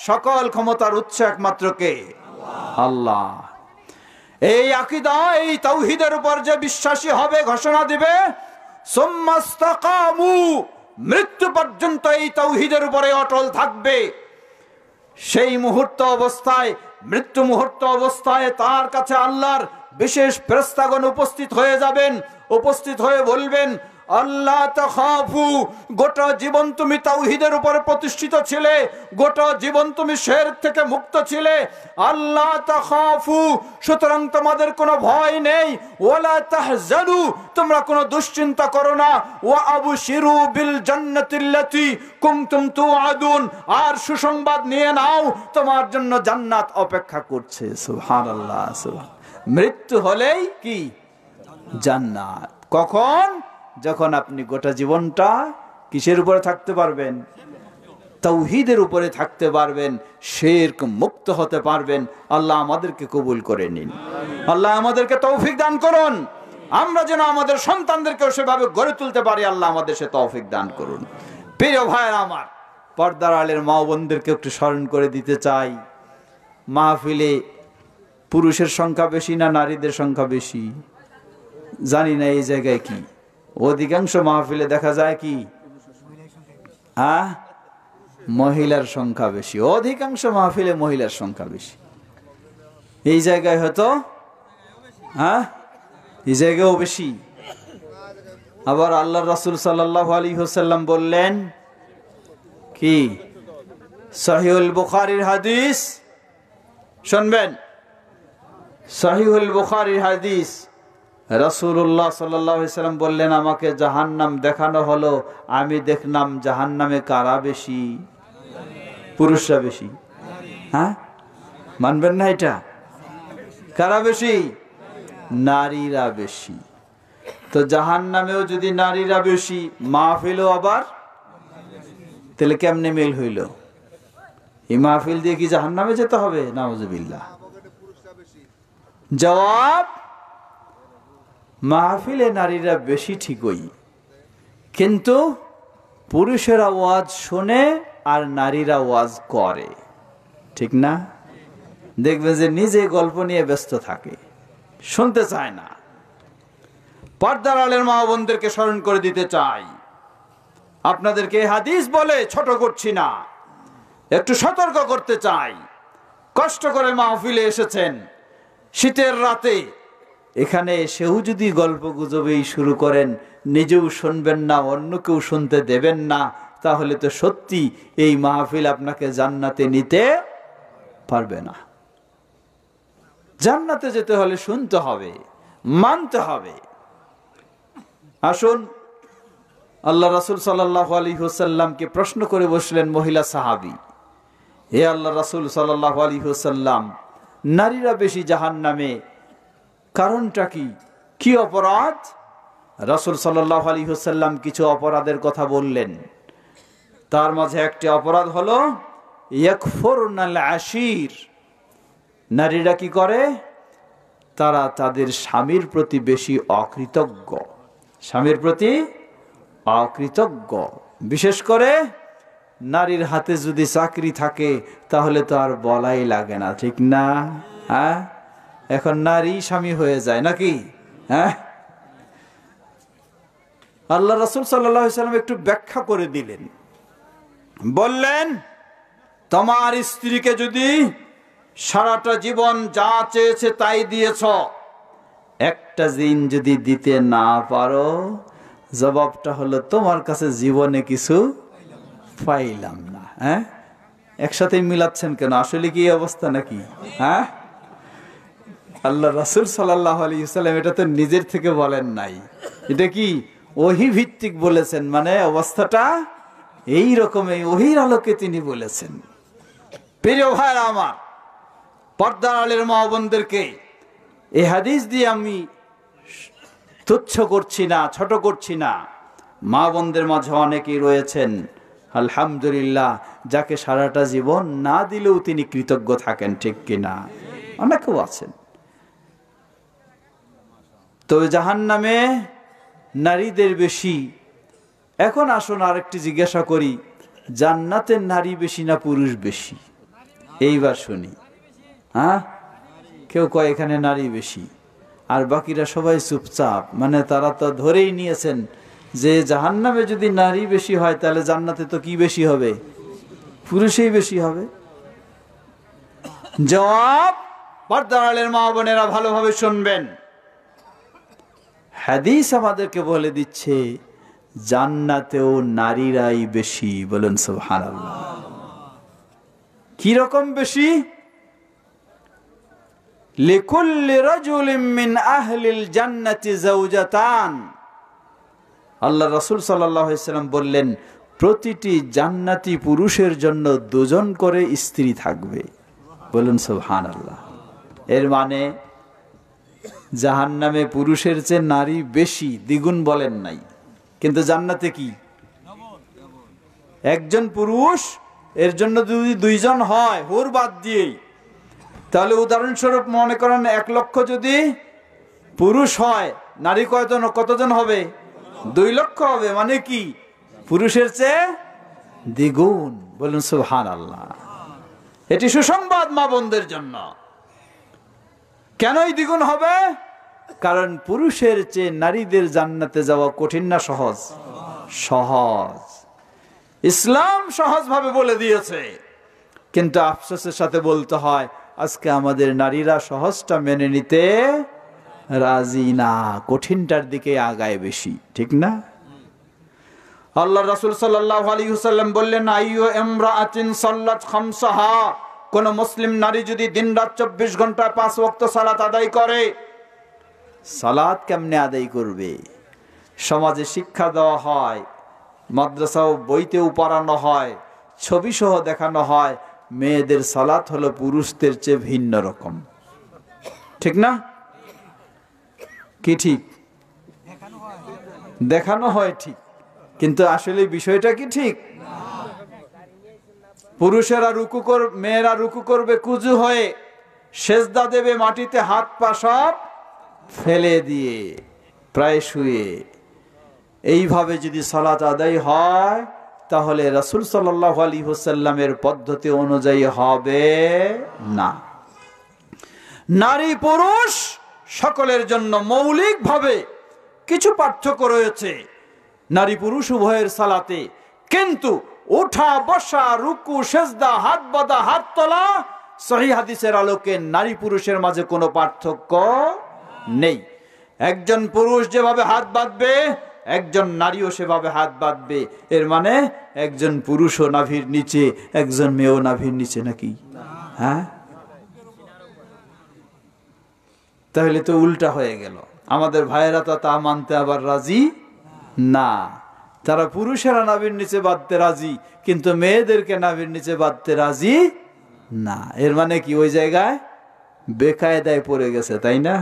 সকল ক্ষমতার উৎস একমাত্র কে? আল্লাহ। এই আকীদা, এই তাওহীদের উপর যে বিশ্বাসী হবে, ঘোষণা দিবে, সুম্মা ইসতাকামু, মৃত্যু পর্যন্ত এই তাওহীদের উপরে অটল থাকবে, সেই মুহূর্ত অবস্থায়, মৃত্যু মুহূর্ত অবস্থায় তার কাছে আল্লাহর বিশেষ ফেরেশতাগণ উপস্থিত হয়ে যাবেন, উপস্থিত হয়ে বলবেন, আল্লাহ তাখাফু, গোটা জীবন তুমি তাওহীদের উপরে প্রতিষ্ঠিত ছিলে, গোটা জীবন তুমি শিরক থেকে মুক্ত ছিলে, আল্লাহ তাখাফু, সুতরাং তোমাদের কোনো ভয় নেই, ওয়ালা তাহজানু, তোমরা কোনো দুশ্চিন্তা করো না, ওয়া আবশিরু বিল জান্নাতিল্লাতী কুনতুম তুআদুন, আর সুসংবাদ নিয়ে নাও, তোমার জন্য জান্নাত অপেক্ষা করছে। সুবহানাল্লাহ, মৃত্যু হলেই কি জান্নাত। কখন? যখন আপনি গোটা জীবনটা কিসের উপরে থাকতে পারবেন? তাওহীদের উপরে থাকতে পারবেন, শিরক মুক্ত হতে পারবেন। আল্লাহ আমাদেরকে কবুল করে নিন, আল্লাহ আমাদেরকে তৌফিক দান করুন, আমরা যেন আমাদের সন্তানদেরকেও সেভাবে গড়ে তুলতে পারি। আল্লাহ আমাদের সে তৌফিক দান করুন। প্রিয় ভাইয়েরা আমার, পর্দার আড়ালের মা বোনদেরকে একটু স্মরণ করে দিতে চাই, মাহফিলে পুরুষের সংখ্যা বেশি না নারীদের সংখ্যা বেশি জানি না। এই জায়গায় কি অধিকাংশ মাহফিলে দেখা যায় কি মহিলার সংখ্যা বেশি, অধিকাংশ মাহফিলে মহিলার সংখ্যা বেশি। এই জায়গায় হয়তো এই জায়গায়ও বেশি। আবার আল্লাহ রাসূল সাল্লাল্লাহু আলাইহি ওয়াসাল্লাম বললেন কি, সহিহুল বুখারীর হাদিস শুনবেন, সহিহুল বুখারীর হাদিস, রাসূলুল্লাহ সাল্লাল্লাহু আলাইহি ওয়াসাল্লাম বললেন, আমাকে জাহান্নাম দেখানো হলো, আমি দেখলাম জাহান্নামে কারা বেশি? পুরুষরা বেশি। মানবেন না এটা? কারা বেশি? নারীরা বেশি। তো জাহান্নামেও যদি নারীরা বেশি, মাহফিলও আবার, তাহলে কেমনে মিল হইল? এই মাহফিল দিয়ে কি জাহান্নামে যেতে হবে? নাউজুবিল্লাহ। জবাব, মাহফিলে নারীরা বেশি ঠিকই, কিন্তু পুরুষেরা ওয়াজ শোনে আর নারীরা ওয়াজ করে, ঠিক না? দেখবে যে নিজে গল্প নিয়ে ব্যস্ত থাকে, শুনতে চায় না। পর্দার আড়ালের মা বোনদেরকে স্মরণ করে দিতে চাই, আপনাদেরকে হাদিস বলে ছোট করছি না, একটু সতর্ক করতে চাই। কষ্ট করে মাহফিলে এসেছেন শীতের রাতে, এখানে এসেও যদি গল্প গুজবেই শুরু করেন, নিজেও শুনবেন না, অন্যকেও শুনতে দেবেন না, তাহলে তো সত্যি এই মাহফিল আপনাকে জান্নাতে নিতে পারবে না। জান্নাতে যেতে হলে শুনতে হবে, মানতে হবে। আসুন, আল্লাহ রাসূল সাল্লাল্লাহু আলাইহি ওয়াসাল্লামকে প্রশ্ন করে বসলেন মহিলা সাহাবী, হে আল্লাহ রাসূল সাল্লাল্লাহু আলাইহি ওয়াসাল্লাম, নারীরা বেশি জাহান্নামে, কারণটা কি? কি অপরাধ? রাসূল সাল্লাল্লাহু আলাইহি ওয়াসাল্লাম কিছু অপরাধের কথা বললেন। তার মাঝে একটি অপরাধ হলো ইয়াকফুরনাল আশির। নারীরা কি করে? তারা তাদের স্বামীর প্রতি বেশি অকৃতজ্ঞ, স্বামীর প্রতি অকৃতজ্ঞ। বিশেষ করে নারীর হাতে যদি চাকরি থাকে তাহলে তো আর বলাই লাগে না, ঠিক না? এখন নারী স্বামী হয়ে যায় নাকি? আল্লাহ রাসূল সাল্লাল্লাহু আলাইহি ওয়াসাল্লাম একটু ব্যাখ্যা করে দিলেন, বললেন, তোমার স্ত্রীকে যদি সারাটা জীবন যা চেয়েছে তাই দিয়েছ, একটা দিন যদি দিতে না পারো, জবাবটা হলো তোমার কাছে জীবনে কিছু পাইলাম না। একসাথে মিলাচ্ছেন কেন? আসলে কি অবস্থা নাকি? আল্লাহ রাসূল সাল্লাল্লাহু আলাইহি ওয়াসাল্লাম এটা তো নিজের থেকে বলেন নাই, এটা কি ওহী ভিত্তিক বলেছেন, মানে অবস্থাটা এই রকমই ওহীর আলোকে তিনি বলেছেন। প্রিয় ভাইরা আমার, পর্দার আড়ালের মা বোনদেরকে এই হাদিস দিয়ে আমি তুচ্ছ করছি না, ছোট করছি না। মা বোনদের মাঝে অনেকেই রয়েছেন আলহামদুলিল্লাহ, যাকে সারাটা জীবন না দিলেও তিনি কৃতজ্ঞ থাকেন, ঠিক কিনা? অনেকেও আছেন। তো জাহান্নামে নারীদের বেশি। এখন আসুন আরেকটি জিজ্ঞাসা করি, জান্নাতের নারী বেশি না পুরুষ বেশি? এইবার শুনি। কেউ কয় এখানে নারী বেশি, আর বাকিরা সবাই চুপচাপ, মানে তারা তো ধরেই নিয়েছেন যে জাহান্নামে যদি নারী বেশি হয় তাহলে জান্নাতে তো কি বেশি হবে? পুরুষই বেশি হবে। জবাব, পর্দার আড়ালের মা বোনেরা ভালোভাবে শুনবেন। হাদিস আমাদেরকে বলে দিচ্ছে জান্নাতেও নারীরাই বেশি। বলুন সুবহানাল্লাহ। কি রকম বেশি? লিকুল্লি রাজুলিন মিন আহলিল জান্নাতি যাওজাতান। আল্লাহ রাসূল সাল্লাল্লাহু আলাইহি ওয়াসাল্লাম বললেন, প্রতিটি জান্নাতি পুরুষের জন্য দুজন করে স্ত্রী থাকবে। বলুন সুবহানাল্লাহ। এর মানে জাহান্নামে পুরুষের চেয়ে নারী বেশি, দ্বিগুণ বলেন নাই, কিন্তু জান্নাতে কি একজন পুরুষ, এর জন্য যদি দুইজন হয় হুর বাদ দিয়েই, তাহলে উদাহরণস্বরূপ মনে করেন 1 লক্ষ যদি পুরুষ হয়, নারী কতজন হবে? 2 লক্ষ হবে। মানে কি পুরুষের চেয়ে দ্বিগুণ। বলুন সুবহানাল্লাহ। এটি সুসংবাদ মা বোনদের জন্য। কেনই দ্বিগুণ হবে? কারণ পুরুষের চেয়ে নারীদের জান্নাতে যাওয়া কঠিন না সহজ? সহজ। ইসলাম সহজভাবে বলে দিয়েছে, কিন্তু আফসোসের সাথে বলতে হয় আজকে আমাদের নারীরা সহজটা মেনে নিতে রাজি না, কঠিনটার দিকে আগায় বেশি। ঠিক না? আল্লাহ রাসূল সাল্লাল্লাহু আলাইহি ওয়াসাল্লাম বললেন, আইয়ু ইমরাআতিন সাল্লাত খামসাহা, কোন মুসলিম নারী যদি দিনরাত 24 ঘন্টা 5 ওয়াক্ত সালাত আদায় করে। সালাত কেমনে আদায় করবে? সমাজে শিক্ষা দেওয়া হয়, মাদ্রাসাও বইতেও পড়ানো হয়, ছবি সহ দেখানো হয় মেয়েদের সালাত হলো পুরুষদের চেয়ে ভিন্ন রকম। ঠিক না? কি ঠিক? দেখানো হয় ঠিক, কিন্তু আসলে বিষয়টা কি ঠিক? পুরুষেরা রুকু করবে, মেয়েরা রুকু করবে কুজু হয়ে, সেজদা দেবে মাটিতে হাত পা সব ফেলে দিয়ে, প্রায় শুয়ে। এইভাবে যদি সালাত আদায় হয় তাহলে রাসূল সাল্লাল্লাহু আলাইহি ওয়াসাল্লামের পদ্ধতি অনুযায়ী হবে না। নারী পুরুষ সকলের জন্য মৌলিকভাবে কিছু পার্থক্য রয়েছে নারী পুরুষ উভয়ের সালাতে, কিন্তু ওঠা বসা, রুকু, সেজদা, হাত বাঁধা, হাত তোলা, সহিহ হাদিসের আলোকে নারী পুরুষের মাঝে কোনো পার্থক্য নেই। একজন পুরুষ যেভাবে হাত বাঁধবে একজন নারীও সেভাবে হাত বাঁধবে। এর মানে একজন পুরুষও নাভির নিচে, একজন মেয়েও নাভির নিচে নাকি? হ্যাঁ, তাহলে তো উল্টা হয়ে গেল। আমাদের ভাইয়েরা তো তা মানতে আবার রাজি না। তারা পুরুষেরা নাভির নিচে বাঁধতে রাজি, কিন্তু মেয়েদেরকে নাভির নিচে বাঁধতে রাজি না। এর মানে কি ওই জায়গায় বেকায়দায় পড়ে গেছে, তাই না?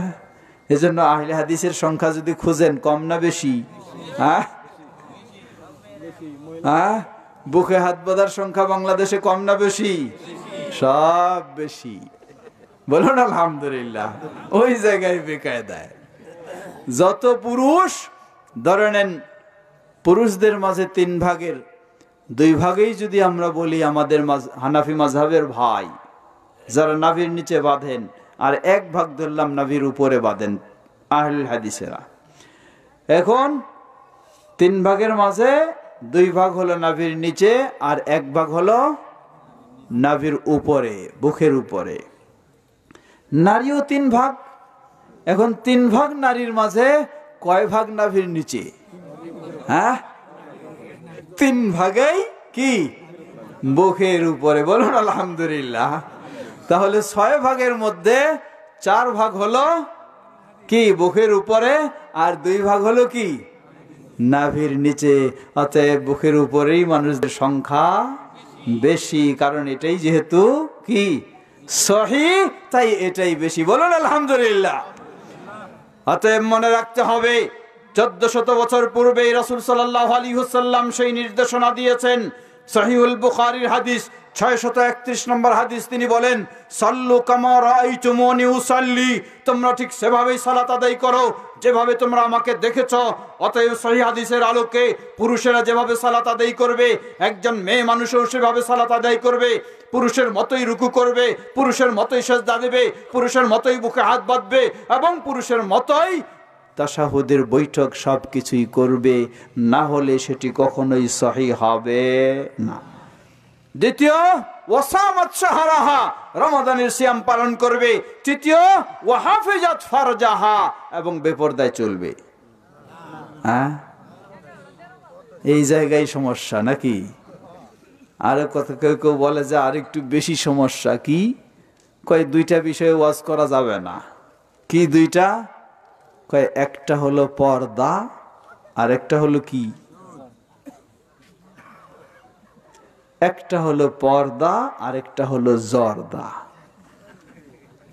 এজন্য আহলে হাদিসের সংখ্যা যদি খুঁজেন কম না বেশি? বুকে হাত বাঁধার সংখ্যা বাংলাদেশে কম না বেশি? সব বেশি। বলুন আলহামদুলিল্লাহ। ওই জায়গায় বেকায়দায়। যত পুরুষ ধরে নেন, পুরুষদের মাঝে 3 ভাগের 2 ভাগেই যদি আমরা বলি আমাদের হানাফি মাযহাবের ভাই যারা নাভির নিচে বাঁধেন, আর 1 ভাগ ধরলাম নাভির উপরে বাঁধেন আহলে হাদিসেরা। এখন 3 ভাগের মাঝে 2 ভাগ হলো নাভির নিচে আর 1 ভাগ হলো নাভির উপরে, বুকের উপরে। নারীও 3 ভাগ। এখন 3 ভাগ নারীর মাঝে কয় ভাগ নাভির নিচে? হ্যাঁ, 3 ভাগেই কি বুকের উপরে। বলুন আলহামদুলিল্লাহ। তাহলে 6 ভাগের মধ্যে 4 ভাগ হলো কি বুকের উপরে, আর 2 ভাগ হলো কি নাভির নিচে। অতএব বুকের উপরেই মানুষদের সংখ্যা বেশি, কারণ এটাই যেহেতু কি সহিহ, তাই এটাই বেশি। বলুন আলহামদুলিল্লাহ। অতএব মনে রাখতে হবে 1400 বছর পূর্বে রাসূল সাল্লাল্লাহু আলাইহি ওয়াসাল্লাম সেই নির্দেশনা দিয়েছেন। সহিহুল বুখারীর হাদিস 631 নম্বর হাদিস, তিনি বলেন, সাল্লু কামা রাআইতুমুনি উসাল্লি, তোমরা ঠিক সেভাবেই সালাত আদায় করো যেভাবে তোমরা আমাকে দেখেছো। অতএব সহিহ হাদিসের আলোকে পুরুষেরা যেভাবে সালাত আদায় করবে, একজন মেয়ে মানুষও সেভাবে সালাত আদায় করবে। পুরুষের মতোই রুকু করবে, পুরুষের মতোই সেজদা দেবে, পুরুষের মতোই বুকে হাত বাঁধবে এবং পুরুষের মতোই তাশাহুদের বৈঠক সবকিছুই করবে, না হলে সেটি কখনোই সহিহ হবে না। দ্বিতীয়, ওয়াসামাত শাহরাহা, রমাদানের সিয়াম পালন করবে। তৃতীয়, ওয়াহাফিজাত ফারজাহা, এবং বেপরদায় চলবে। হ্যাঁ, এই জায়গায় সমস্যা নাকি? আরো কথা কেউ কেউ বলে যে আর একটু বেশি সমস্যা। কি কয়? দুইটা বিষয়ে ওয়াজ করা যাবে না। কি দুইটা? কয় একটা হলো পর্দা, আর একটা হলো কি? একটা হলো পর্দা আর একটা হলো জর্দা।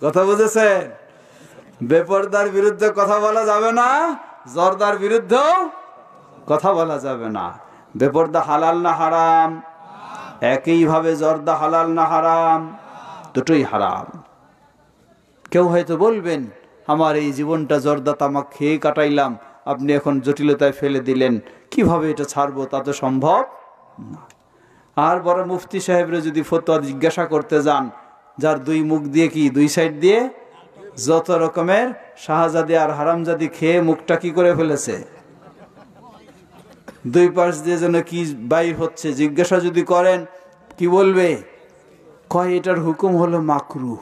কথা বুঝেছেন? বেপর্দার বিরুদ্ধে কথা বলা যাবে না, জর্দার বিরুদ্ধেও কথা বলা যাবে না। বেপর্দা হালাল না হারাম? একইভাবে জর্দা হালাল না হারাম? দুটোই হারাম। কেউ হয়তো বলবেন, আমার এই জীবনটা জর্দা তামাক খেয়ে কাটাইলাম, আপনি এখন জটিলতায় ফেলে দিলেন, কিভাবে এটা ছাড়বো? তা তো সম্ভব না। আর বড় মুফতি সাহেবরা যদি ফতোয়া জিজ্ঞাসা করতে যান, যার দুই মুখ দিয়ে কি দুই সাইড দিয়ে যত রকমের শাহজাদি আর হারামজাদি খেয়ে মুখটা কি করে ফেলেছে, দুই পাশ দিয়ে যেন কি বাইর হচ্ছে, জিজ্ঞাসা যদি করেন কি বলবে? কয় এটার হুকুম হলো মাকরু।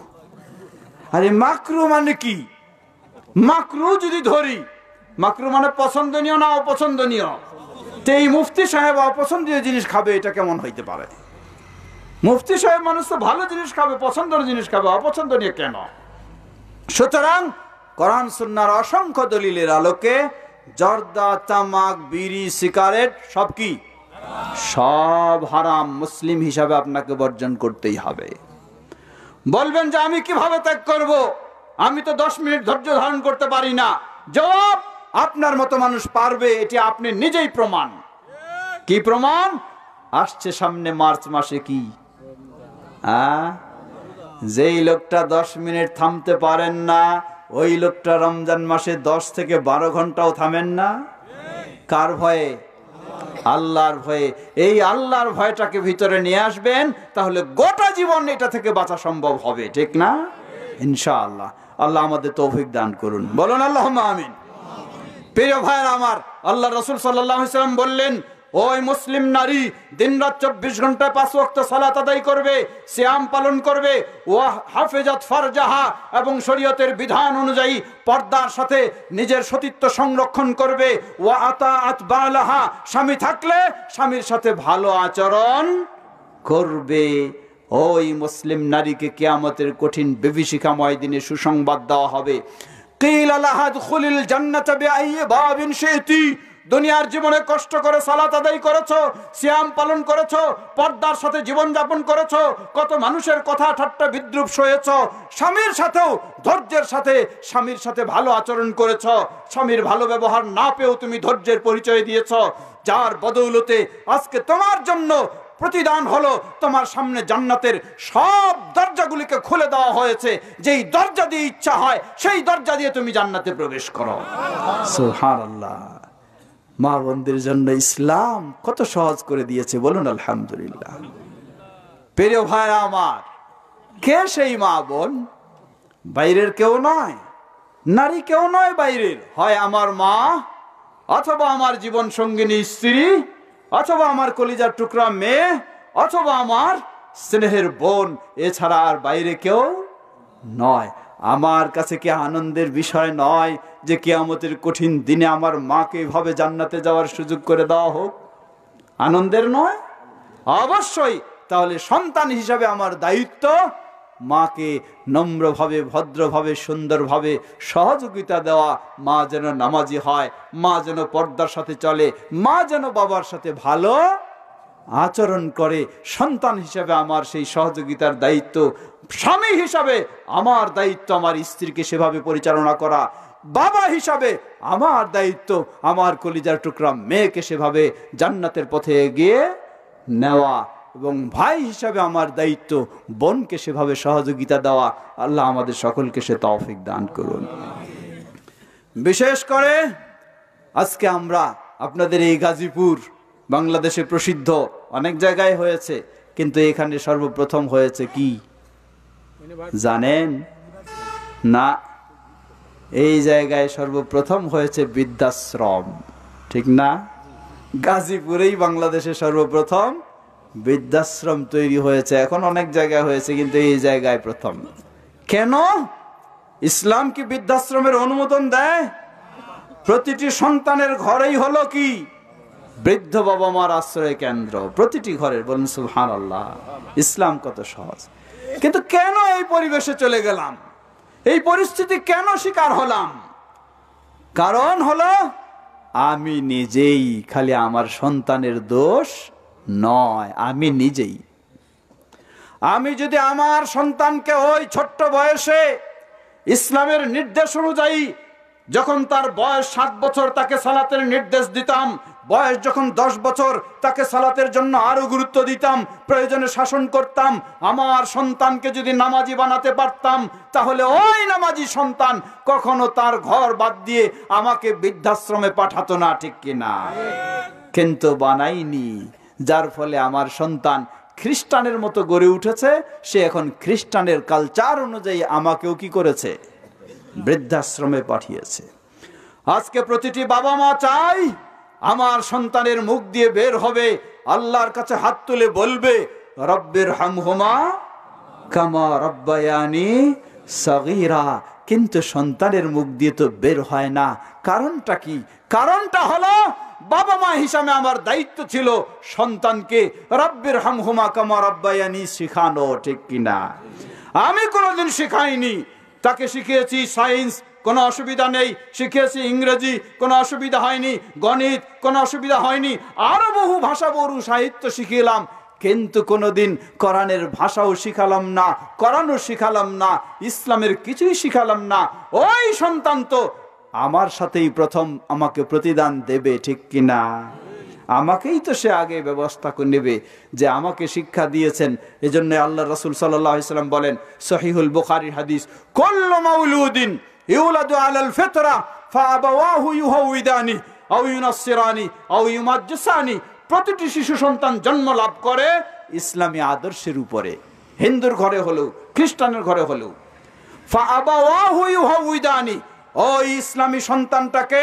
আরে মাকরু মানে কি? মাকরু যদি ধরি, মাকরু মানে পছন্দনীয় না অপছন্দনীয়? এই মুফতি সাহেব অপছন্দনীয় জিনিস খাবে, এটা কেমন হইতে পারে? মুফতি সাহেব মানুষ তো ভালো জিনিস খাবে, পছন্দের জিনিস খাবে, অপছন্দনীয় কেন? সুতরাং কোরআন সুন্নাহর অসংখ্য দলিলের আলোকে জর্দা, তামাক, বিড়ি, সিগারেট সব কি? সব হারাম। মুসলিম হিসাবে আপনাকে বর্জন করতেই হবে। বলবেন যে আমি কিভাবে ত্যাগ করব? আমি তো 10 মিনিট ধৈর্য ধারণ করতে পারি না। জবাব, আপনার মতো মানুষ পারবে, এটি আপনি নিজেই প্রমাণ। কি প্রমাণ? আসছে সামনে মার্চ মাসে কি যেই লোকটা 10 মিনিট থামতে পারেন না, ওই লোকটা রমজান মাসে 10 থেকে 12 ঘন্টাও থামেন না। কার ভয়ে? আল্লাহর ভয়ে। এই আল্লাহর ভয়টাকে ভিতরে নিয়ে আসবেন, তাহলে গোটা জীবন এটা থেকে বাঁচা সম্ভব হবে, ঠিক না? ইনশাআল্লাহ। আল্লাহ আমাদের তৌফিক দান করুন, বলুন আল্লাহুম্মা আমিন। প্রিয় ভাইরা আমার, আল্লাহ রাসূল সাল্লাল্লাহু আলাইহি ওয়াসাল্লাম বললেন, ওই মুসলিম নারী দিনরাত 24 ঘন্টা 5 ওয়াক্ত সালাত আদায় করবে, সিয়াম পালন করবে, ওয়া হাফিজাত ফারজাহা, এবং শরীয়তের বিধান অনুযায়ী পর্দার সাথে নিজের সতীত্ব সংরক্ষণ করবে, ওয়া আতাআত বালাহা, স্বামী থাকলে স্বামীর সাথে ভালো আচরণ করবে। ওই মুসলিম নারীকে কিয়ামতের কঠিন বিভীষিকাময় দিনে সুসংবাদ দেওয়া হবে। কিলা লাহা দুখুলিল জান্নাতা বিআইয়ি বাবিন শি'তি। দুনিয়ার জীবনে কষ্ট করে সালাত আদায় করেছো, সিয়াম পালন করেছো, পর্দার সাথে জীবন যাপন করেছো, কত মানুষের কথা ঠাট্টা বিদ্রুপ সয়েছো, স্বামীর সাথেও ধৈর্যের সাথে স্বামীর সাথে ভালো আচরণ করেছো, স্বামীর ভালো ব্যবহার না পেয়েও তুমি ধৈর্যের পরিচয় দিয়েছো, যার বদৌলতে আজকে তোমার জন্য প্রতিদান হলো তোমার সামনে জান্নাতের সব দরজাগুলিকে খুলে দেওয়া হয়েছে। যেই দরজা দিয়ে ইচ্ছা হয় সেই দরজা দিয়ে তুমি জান্নাতে প্রবেশ করো। সুবহানাল্লাহ। মা বোনদের জন্য ইসলাম কত সহজ করে দিয়েছে, বলুন আলহামদুলিল্লাহ। প্রিয় ভাইরা আমার, কে সেই মা বোন? বাইরের কেউ নয়, নারী কেউ নয় বাইরের। হয় আমার মা, অথবা আমার জীবন সঙ্গিনী স্ত্রী, অথবা আমার কলিজার টুকরা মেয়ে, অথবা আমার স্নেহের বোন, এছাড়া আর বাইরে কেউ নয়। আমার কাছে কি আনন্দের বিষয় নয় যে কিয়ামতের কঠিন দিনে আমার মাকে এভাবে জান্নাতে যাওয়ার সুযোগ করে দেওয়া হোক? আনন্দের নয়? অবশ্যই। তাহলে সন্তান হিসাবে আমার দায়িত্ব মাকে নম্রভাবে, ভদ্রভাবে, সুন্দরভাবে সহযোগিতা দেওয়া। মা যেন নামাজি হয়, মা যেন পর্দার সাথে চলে, মা যেন বাবার সাথে ভালো আচরণ করে। সন্তান হিসাবে আমার সেই সহযোগিতার দায়িত্ব। স্বামী হিসাবে আমার দায়িত্ব আমার স্ত্রীকে সেভাবে পরিচালনা করা। বাবা হিসাবে আমার দায়িত্ব আমার কলিজার টুকরা মেয়েকে সেভাবে জান্নাতের পথে এগিয়ে নেওয়া। এবং ভাই হিসাবে আমার দায়িত্ব বোনকে সেভাবে সহযোগিতা দেওয়া। আল্লাহ আমাদের সকলকে সে তৌফিক দান করুন। বিশেষ করে আজকে আমরা আপনাদের এই গাজীপুর, বাংলাদেশে প্রসিদ্ধ, অনেক জায়গায় হয়েছে, কিন্তু এখানে সর্বপ্রথম হয়েছে কি জানেন? না, এই জায়গায় সর্বপ্রথম হয়েছে বৃদ্ধাশ্রম, ঠিক না? গাজীপুরেই বাংলাদেশে সর্বপ্রথম বৃদ্ধাশ্রম তৈরি হয়েছে। এখন অনেক জায়গায় হয়েছে, কিন্তু এই জায়গায় প্রথম। কেন? ইসলাম কি বৃদ্ধাশ্রমের অনুমোদন দেয়? প্রতিটি সন্তানের ঘরেই হলো কি বৃদ্ধ বাবা মার আশ্রয় কেন্দ্র, প্রতিটি ঘরের। বলুন সুবহানাল্লাহ। ইসলাম কত সহজ। কিন্তু কেন এই পরিবেশে চলে গেলাম? এই পরিস্থিতি কেন শিকার হলাম? কারণ হলো আমি নিজেই, খালি আমার সন্তানের দোষ নয়, আমি নিজেই। আমি যদি আমার সন্তানকে ওই ছোট্ট বয়সে ইসলামের নির্দেশ অনুযায়ী, যখন তার বয়স 7 বছর তাকে সালাতের নির্দেশ দিতাম, বয়স যখন 10 বছর তাকে সালাতের জন্য আরো গুরুত্ব দিতাম, প্রয়োজনে শাসন করতাম, আমার সন্তানকে যদি নামাজি বানাতে পারতাম, তাহলে ওই নামাজি সন্তান কখনো তার ঘর বাদ দিয়ে আমাকে বৃদ্ধাশ্রমে পাঠাতো না, ঠিক কিনা? কিন্তু বানাইনি, যার ফলে আমার সন্তান খ্রিস্টানের মতো গড়ে উঠেছে। সে এখন খ্রিস্টানের কালচার অনুযায়ী আমাকেও কি করেছে? বৃদ্ধাশ্রমে পাঠিয়েছে। আজকে প্রতিটি বাবা মা চাই আমার সন্তানের মুখ দিয়ে বের হবে, আল্লাহর কাছে হাত তুলে বলবে, রব্বির হামহুমা কামা রব্বায়ানি সগীরা। কিন্তু সন্তানের মুখ দিয়ে তো বের হয় না। কারণটা কি? কারণটা হলো বাবা মা হিসাবে আমার দায়িত্ব ছিল সন্তানকে রব্বির হামহুমা কামা রব্বায়ানি শিখানো, ঠিক কিনা? আমি কোনোদিন শিখাইনি। তাকে শিখিয়েছি সায়েন্স, কোনো অসুবিধা নেই, শিখিয়েছি ইংরেজি, কোনো অসুবিধা হয়নি, গণিত, কোনো অসুবিধা হয়নি, আরো বহু ভাষা, বহু সাহিত্য শিখিয়েলাম, কিন্তু কোনোদিন কোরআনের ভাষাও শিখালাম না, কোরআনও শিখালাম না, ইসলামের কিছুই শিখালাম না। ওই সন্তান তো আমার সাথেই প্রথম আমাকে প্রতিদান দেবে, ঠিক কিনা? আমাকেই তো সে আগে ব্যবস্থা করে নেবে, যে আমাকে শিক্ষা দিয়েছেন। এজন্য আল্লাহ রাসূল সাল্লাল্লাহু আলাইহি ওয়াসাল্লাম বলেন, সহিহুল বুখারীর হাদিস, কুল্লু মাউলুদিন ইউলাদু আলাল ফিতরা ফাআবাওয়াহু ইউহাউইদানি আও ইউনাসসিরানি আও ইউমাজ্জিসানি। প্রতিটি শিশু সন্তান জন্ম লাভ করে ইসলামী আদর্শের উপরে, হিন্দুর ঘরে হলো, খ্রিস্টানের ঘরে হলো। ফাআবাওয়াহু ইউহাউইদানি, ওই ইসলামী সন্তানটাকে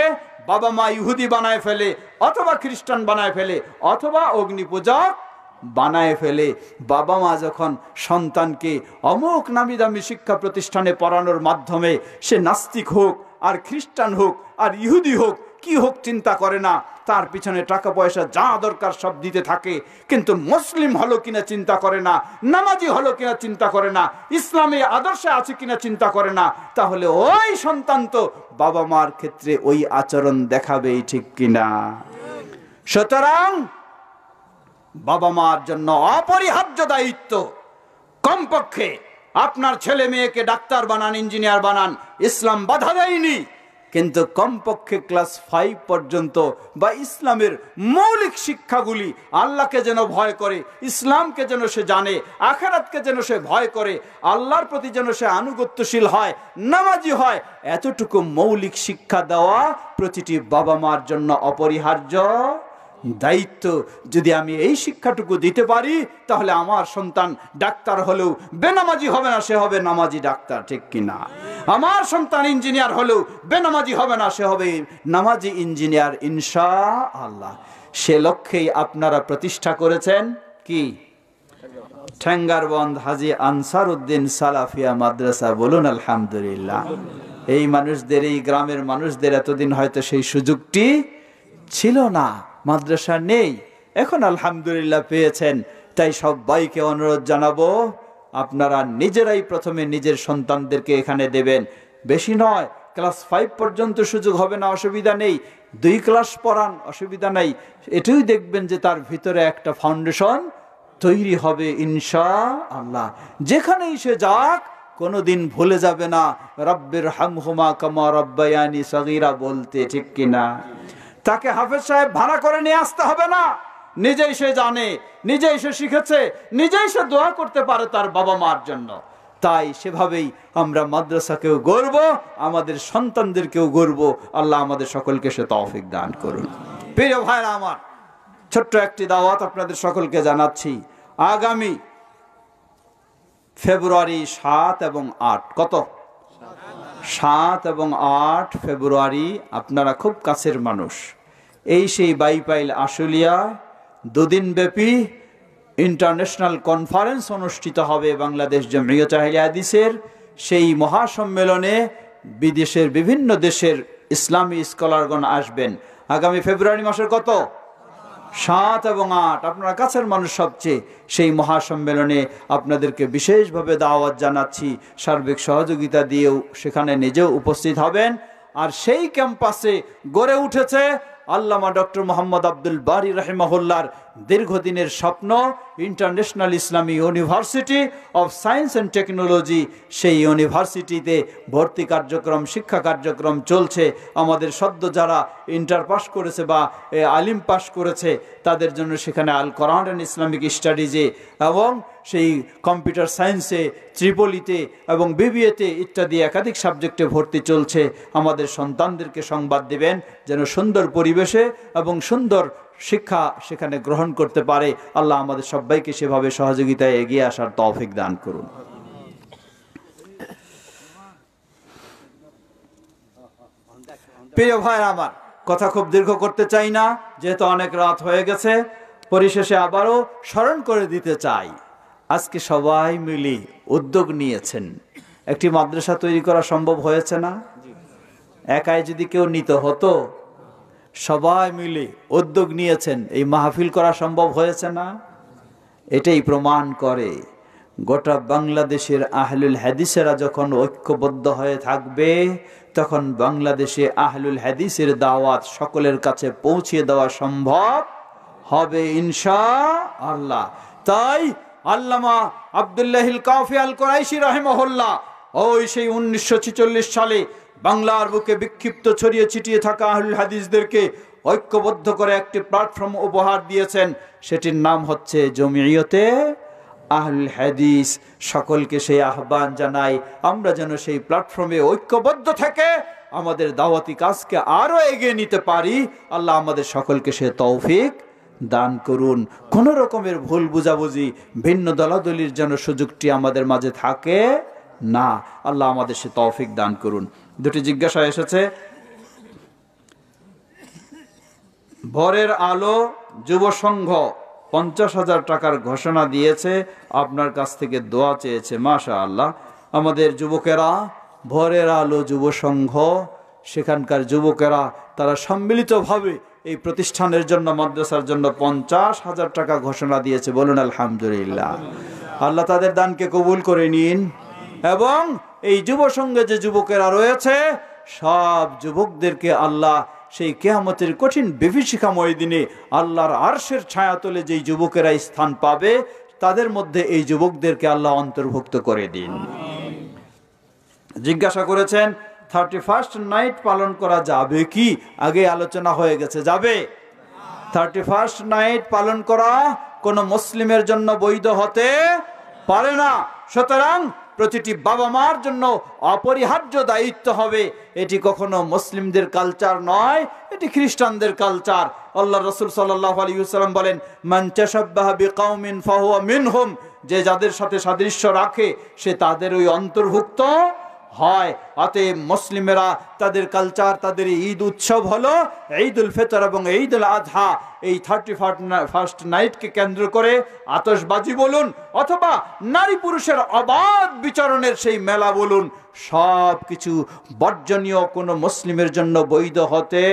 বাবা মা ইহুদি বানায় ফেলে, অথবা খ্রিস্টান বানায় ফেলে, অথবা অগ্নিপূজক বানায় ফেলে। বাবা মা যখন সন্তানকে অমুক নামি দামি শিক্ষা প্রতিষ্ঠানে পড়ানোর মাধ্যমে সে নাস্তিক হোক আর খ্রিস্টান হোক আর ইহুদি হোক, কি হোক চিন্তা করে না, তার পিছনে টাকা পয়সা যা দরকার সব দিতে থাকে, কিন্তু মুসলিম হলো কিনা চিন্তা করে না, নামাজি হলো কিনা চিন্তা করে না, ইসলামী আদর্শে আছে কিনা চিন্তা করে না, তাহলে ওই সন্তান তো বাবা মার ক্ষেত্রে ওই আচরণ দেখাবেই, ঠিক কিনা? সুতরাং বাবা মার জন্য অপরিহার্য দায়িত্ব, কমপক্ষে আপনার ছেলে মেয়েকে ডাক্তার বানান, ইঞ্জিনিয়ার বানান, ইসলাম বাধা দেয়নি, কিন্তু কমপক্ষে ক্লাস 5 পর্যন্ত বা ইসলামের মৌলিক শিক্ষাগুলি, আল্লাহকে যেন ভয় করে, ইসলামকে যেন সে জানে, আখিরাতকে যেন সে ভয় করে, আল্লাহর প্রতি যেন সে আনুগত্যশীল হয়, নামাজি হয়, এতটুকু মৌলিক শিক্ষা দেওয়া প্রতিটি বাবা মার জন্য অপরিহার্য দায়িত্ব। যদি আমি এই শিক্ষাটুকু দিতে পারি, তাহলে আমার সন্তান ডাক্তার হলেও বেনামাজি হবে না, সে হবে নামাজি ডাক্তার, ঠিক কিনা? আমার সন্তান ইঞ্জিনিয়ার হলেও বেনামাজি হবে না, সে হবে নামাজি ইঞ্জিনিয়ার ইনশাআল্লাহ। সে লক্ষ্যেই আপনারা প্রতিষ্ঠা করেছেন কি? ঠেঙ্গারবন্দ হাজী আনসার উদ্দিন সালাফিয়া মাদ্রাসা। বলুন আলহামদুলিল্লাহ। এই মানুষদের, এই গ্রামের মানুষদের এতদিন হয়তো সেই সুযোগটি ছিল না, মাদ্রাসা নেই, এখন আলহামদুলিল্লাহ পেয়েছেন। তাই সবাইকে অনুরোধ জানাবো, আপনারা নিজেরাই প্রথমে নিজের সন্তানদেরকে এখানে দেবেন। বেশি নয়, ক্লাস 5 পর্যন্ত সুযোগ হবে না, অসুবিধা নেই, 2 ক্লাস পড়ান, অসুবিধা নাই। এটাই দেখবেন যে তার ভিতরে একটা ফাউন্ডেশন তৈরি হবে ইনশাআল্লাহ। যেখানেই সে যাক কোনোদিন ভুলে যাবে না রব্বির হামহুমা কামা রব্বায়ানি সগীরা বলতে, ঠিক কিনা? তাকে হাফেজ সাহেব ভাড়া করে নিয়ে আসতে হবে না, নিজেই সে জানে, নিজেই সে শিখেছে, নিজেই সে দোয়া করতে পারে তার বাবা মার জন্য। তাই সেভাবেই আমরা মাদ্রাসাকেও গড়ব, আমাদের সন্তানদেরকেও গড়ব। আল্লাহ আমাদের সকলকে সে তৌফিক দান করুন। প্রিয় ভাইরা আমার, ছোট্ট একটি দাওয়াত আপনাদের সকলকে জানাচ্ছি। আগামী ফেব্রুয়ারি 7 এবং 8, কত? 7 এবং 8 ফেব্রুয়ারি আপনারা খুব কাছের মানুষ। এই সেই বাইপাইল আশুলিয়া দুদিনব্যাপী ইন্টারন্যাশনাল কনফারেন্স অনুষ্ঠিত হবে বাংলাদেশ জমিয়ত আহলে হাদিসের। সেই মহাসম্মেলনে বিদেশের বিভিন্ন দেশের ইসলামী স্কলারগণ আসবেন। আগামী ফেব্রুয়ারি মাসের কত? 7 এবং 8। আপনারা কাছের মানুষ সবচেয়ে। সেই মহাসম্মেলনে আপনাদেরকে বিশেষভাবে দাওয়াত জানাচ্ছি। সার্বিক সহযোগিতা দিয়েও সেখানে নিজেও উপস্থিত হবেন। আর সেই ক্যাম্পাসে গড়ে উঠেছে আল্লামা ডক্টর মোহাম্মদ আব্দুল বারী রাহিমাহুল্লাহর দীর্ঘদিনের স্বপ্ন, international Islami university of science and technology. সেই ইউনিভার্সিটিতে ভর্তি কার্যক্রম, শিক্ষা কার্যক্রম চলছে। আমাদের সদ্য যারা ইন্টার পাস করেছে বা আলিম পাস করেছে তাদের জন্য সেখানে আল কোরআন অ্যান্ড ইসলামিক স্টাডিজে এবং সেই কম্পিউটার সায়েন্সে, ত্রিপলিতে এবং বিবিএতে ইত্যাদি একাধিক সাবজেক্টে ভর্তি চলছে। আমাদের সন্তানদেরকে সংবাদ দেবেন যেন সুন্দর পরিবেশে এবং সুন্দর শিক্ষা সেখানে গ্রহণ করতে পারে। আল্লাহ আমাদের সবাইকে সেভাবে সহযোগিতায় এগিয়ে আসার তৌফিক দান করুন। প্রিয় ভাই আমার, কথা খুব দীর্ঘ করতে চাই না, যেহেতু অনেক রাত হয়ে গেছে। পরিশেষে আবারও স্মরণ করে দিতে চাই, আজকে সবাই মিলে উদ্যোগ নিয়েছেন। একটি মাদ্রাসা তৈরি করা সম্ভব হয়েছে না? একাই যদি কেউ নিতে হতো, সবাই মিলে উদ্যোগ নিয়েছেন, এই মাহফিল করা সম্ভব হয়েছে না? এটাই প্রমাণ করে গোটা বাংলাদেশের আহলুল হাদিসেরা যখন ঐক্যবদ্ধ হয়ে থাকবে তখন বাংলাদেশে আহলুল হাদিসের দাওয়াত সকলের কাছে পৌঁছে দেওয়া সম্ভব হবে ইনশাআল্লাহ। তাই আল্লামা আব্দুল্লাহিল কাফি আল কুরাইশি রাহিমাহুল্লাহ ওই সেই 1946 সালে বাংলার বুকে বিক্ষিপ্ত ছড়িয়ে ছিটিয়ে থাকা আহলুল হাদিসদেরকে ঐক্যবদ্ধ করে একটি প্ল্যাটফর্ম উপহার দিয়েছেন। সেটির নাম হচ্ছে জমিয়তে আহলুল হাদিস। সকলকে সেই আহ্বান জানাই, আমরা যেন সেই প্ল্যাটফর্মে ঐক্যবদ্ধ থেকে আমাদের দাওয়াতি কাজকে আরো এগিয়ে নিতে পারি। আল্লাহ আমাদের সকলকে সে তৌফিক দান করুন। কোন রকমের ভুল বুঝাবুঝি, ভিন্ন দলাদলির যেন সুযোগটি আমাদের মাঝে থাকে না। আল্লাহ আমাদের সে তৌফিক দান করুন। দুটি জিজ্ঞাসা এসেছে। ভোরের আলো যুব সংঘ 50,000 টাকার ঘোষণা দিয়েছে, আপনার কাছ থেকে দোয়া চেয়েছে। মাশাআল্লাহ, আমাদের যুবকেরা ভোরের আলো যুব সংঘ, সেখানকার যুবকেরা তারা সম্মিলিতভাবে এই প্রতিষ্ঠানের জন্য, মাদ্রাসার জন্য 50,000 টাকা ঘোষণা দিয়েছে। বলুন আলহামদুলিল্লাহ। আল্লাহ তাদের দানকে কবুল করে নিন। এবং এই যুব সংঘে যে যুবকেরা রয়েছে সব যুবকদেরকে আল্লাহ সেই কিয়ামতের কঠিন বিভীষিকাময় দিনে আল্লাহর আরশের ছায়াতলে যেই যুবকেরা স্থান পাবে তাদের মধ্যে এই যুবকদেরকে আল্লাহ অন্তর্ভুক্ত করে দিন। জিজ্ঞাসা করেছেন 31st নাইট পালন করা যাবে কি? আগে আলোচনা হয়ে গেছে, যাবে। 31st নাইট পালন করা কোন মুসলিমের জন্য বৈধ হতে পারে না। সুতরাং প্রতিটি বাবা মার জন্য অপরিহার্য দায়িত্ব হবে। এটি কখনো মুসলিমদের কালচার নয়, এটি খ্রিস্টানদের কালচার। আল্লাহ রাসূল সাল্লাল্লাহু আলাইহি ওয়াসাল্লাম বলেন, মান তাশাব্বাহা বিকাউমিন ফাহুয়া মিনহুম, যে যাদের সাথে সাদৃশ্য রাখে সে তাদের ওই অন্তর্ভুক্ত হয়। অতএব মুসলিমেরা তাদের কালচার, তাদের ঈদ উৎসব হলো ঈদুল ফিতর এবং ঈদুল আযহা। এই 31st নাইটকে কেন্দ্র করে আতশবাজি বলুন অথবা নারী পুরুষের অবাধ বিচরণের সেই মেলা বলুন, সব কিছু বর্জনীয়, কোনো মুসলিমের জন্য বৈধ হতে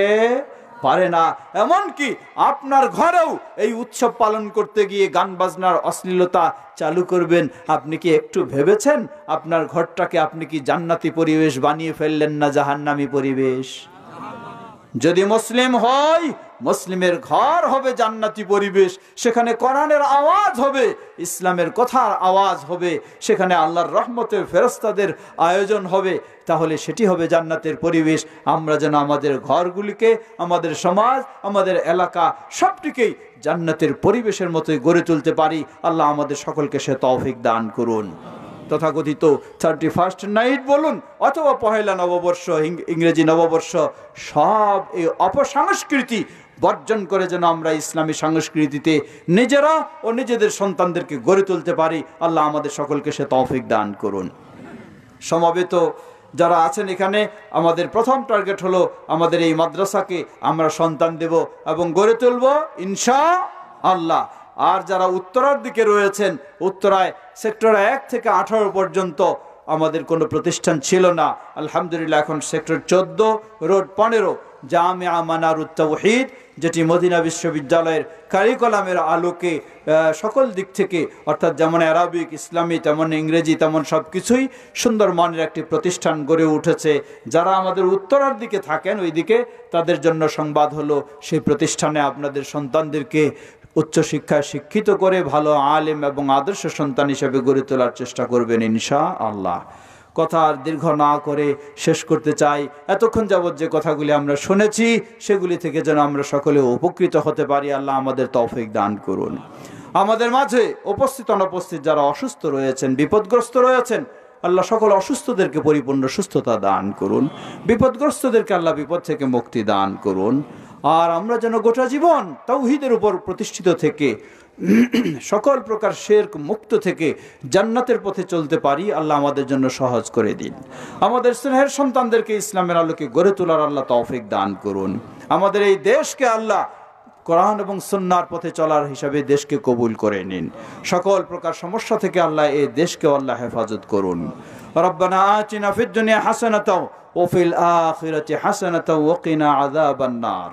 পারে না। এমনকি আপনার ঘরেও এই উৎসব পালন করতে গিয়ে গান বাজনার অশ্লীলতা চালু করবেন, আপনি কি একটু ভেবেছেন? আপনার ঘরটাকে আপনি কি জান্নাতি পরিবেশ বানিয়ে ফেললেন না জাহান্নামী পরিবেশ? যদি মুসলিম হয়, মুসলিমের ঘর হবে জান্নাতি পরিবেশ। সেখানে কোরআনের আওয়াজ হবে, ইসলামের কথার আওয়াজ হবে, সেখানে আল্লাহর রহমতের ফেরেশতাদের আয়োজন হবে। তাহলে সেটি হবে জান্নাতের পরিবেশ। আমরা যেন আমাদের ঘরগুলিকে, আমাদের সমাজ, আমাদের এলাকা সবটিকেই জান্নাতের পরিবেশের মতোই গড়ে তুলতে পারি। আল্লাহ আমাদের সকলকে সে তৌফিক দান করুন। তথাকথিত 31st নাইট বলুন অথবা পহেলা নববর্ষ, ইংরেজি নববর্ষ, সব এই অপসংস্কৃতি বর্জন করে যেন আমরা ইসলামী সংস্কৃতিতে নিজেরা ও নিজেদের সন্তানদেরকে গড়ে তুলতে পারি। আল্লাহ আমাদের সকলকে সে তৌফিক দান করুন। সমবেত যারা আছেন এখানে, আমাদের প্রথম টার্গেট হলো আমাদের এই মাদ্রাসাকে আমরা সন্তান দেব এবং গড়ে তুলব ইনশাআল্লাহ। আর যারা উত্তরার দিকে রয়েছেন, উত্তরায় সেক্টর 1 থেকে 18 পর্যন্ত আমাদের কোনো প্রতিষ্ঠান ছিল না। আলহামদুলিল্লাহ এখন সেক্টর 14 রোড 15 জামিয়া মানারুত তাওহীদ, যেটি মদিনা বিশ্ববিদ্যালয়ের কারিকুলামের আলোকে সকল দিক থেকে, অর্থাৎ যেমন আরবিক, ইসলামী, তেমন ইংরেজি, তেমন সব কিছুই সুন্দর মানের একটি প্রতিষ্ঠান গড়ে উঠেছে। যারা আমাদের উত্তরার দিকে থাকেন ওই দিকে, তাদের জন্য সংবাদ হলো সেই প্রতিষ্ঠানে আপনাদের সন্তানদেরকে উচ্চশিক্ষায় শিক্ষিত করে ভালো আলেম এবং আদর্শ সন্তান হিসেবে গড়ে তোলার চেষ্টা করবেন ইনশাআল্লাহ। কথা আর দীর্ঘ না করে শেষ করতে চাই। এতক্ষণ যাবৎ যে কথাগুলি আমরা শুনেছি সেগুলি থেকে যেন আমরা সকলে উপকৃত হতে পারি, আল্লাহ আমাদের তৌফিক দান করুন। আমাদের মাঝে উপস্থিত অনুপস্থিত যারা অসুস্থ রয়েছেন, বিপদগ্রস্ত রয়েছেন, আল্লাহ সকল অসুস্থদেরকে পরিপূর্ণ সুস্থতা দান করুন। বিপদগ্রস্তদেরকে আল্লাহ বিপদ থেকে মুক্তি দান করুন। আর আমরা যেন গোটা জীবন তাওহীদের উপর প্রতিষ্ঠিত থেকে সকল প্রকার শিরক মুক্ত থেকে জান্নাতের পথে চলতে পারি, আল্লাহ আমাদের জন্য সহজ করে দিন। আমাদের স্নেহের সন্তানদেরকে ইসলামের আলোকে গড়ে তোলার আল্লাহ তৌফিক দান করুন। আমাদের এই দেশকে আল্লাহ কোরআন এবং সুন্নাহর পথে চলার হিসাবে দেশকে কবুল করে নিন। সকল প্রকার সমস্যা থেকে আল্লাহ এই দেশকে আল্লাহ হেফাজত করুন। রব্বানা আতিনা ফিদ দুনিয়া হাসানাতাও وفي الآخرة حسنة وقنا عذاب النار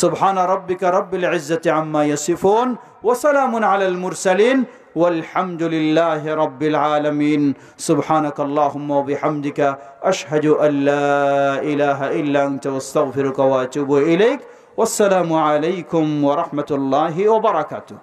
سبحان ربك رب العزة عما يصفون وسلام على المرسلين والحمد لله رب العالمين سبحانك اللهم وبحمدك أشهد أن لا إله إلا أنت واستغفرك وأتوب إليك والسلام عليكم ورحمة الله وبركاته.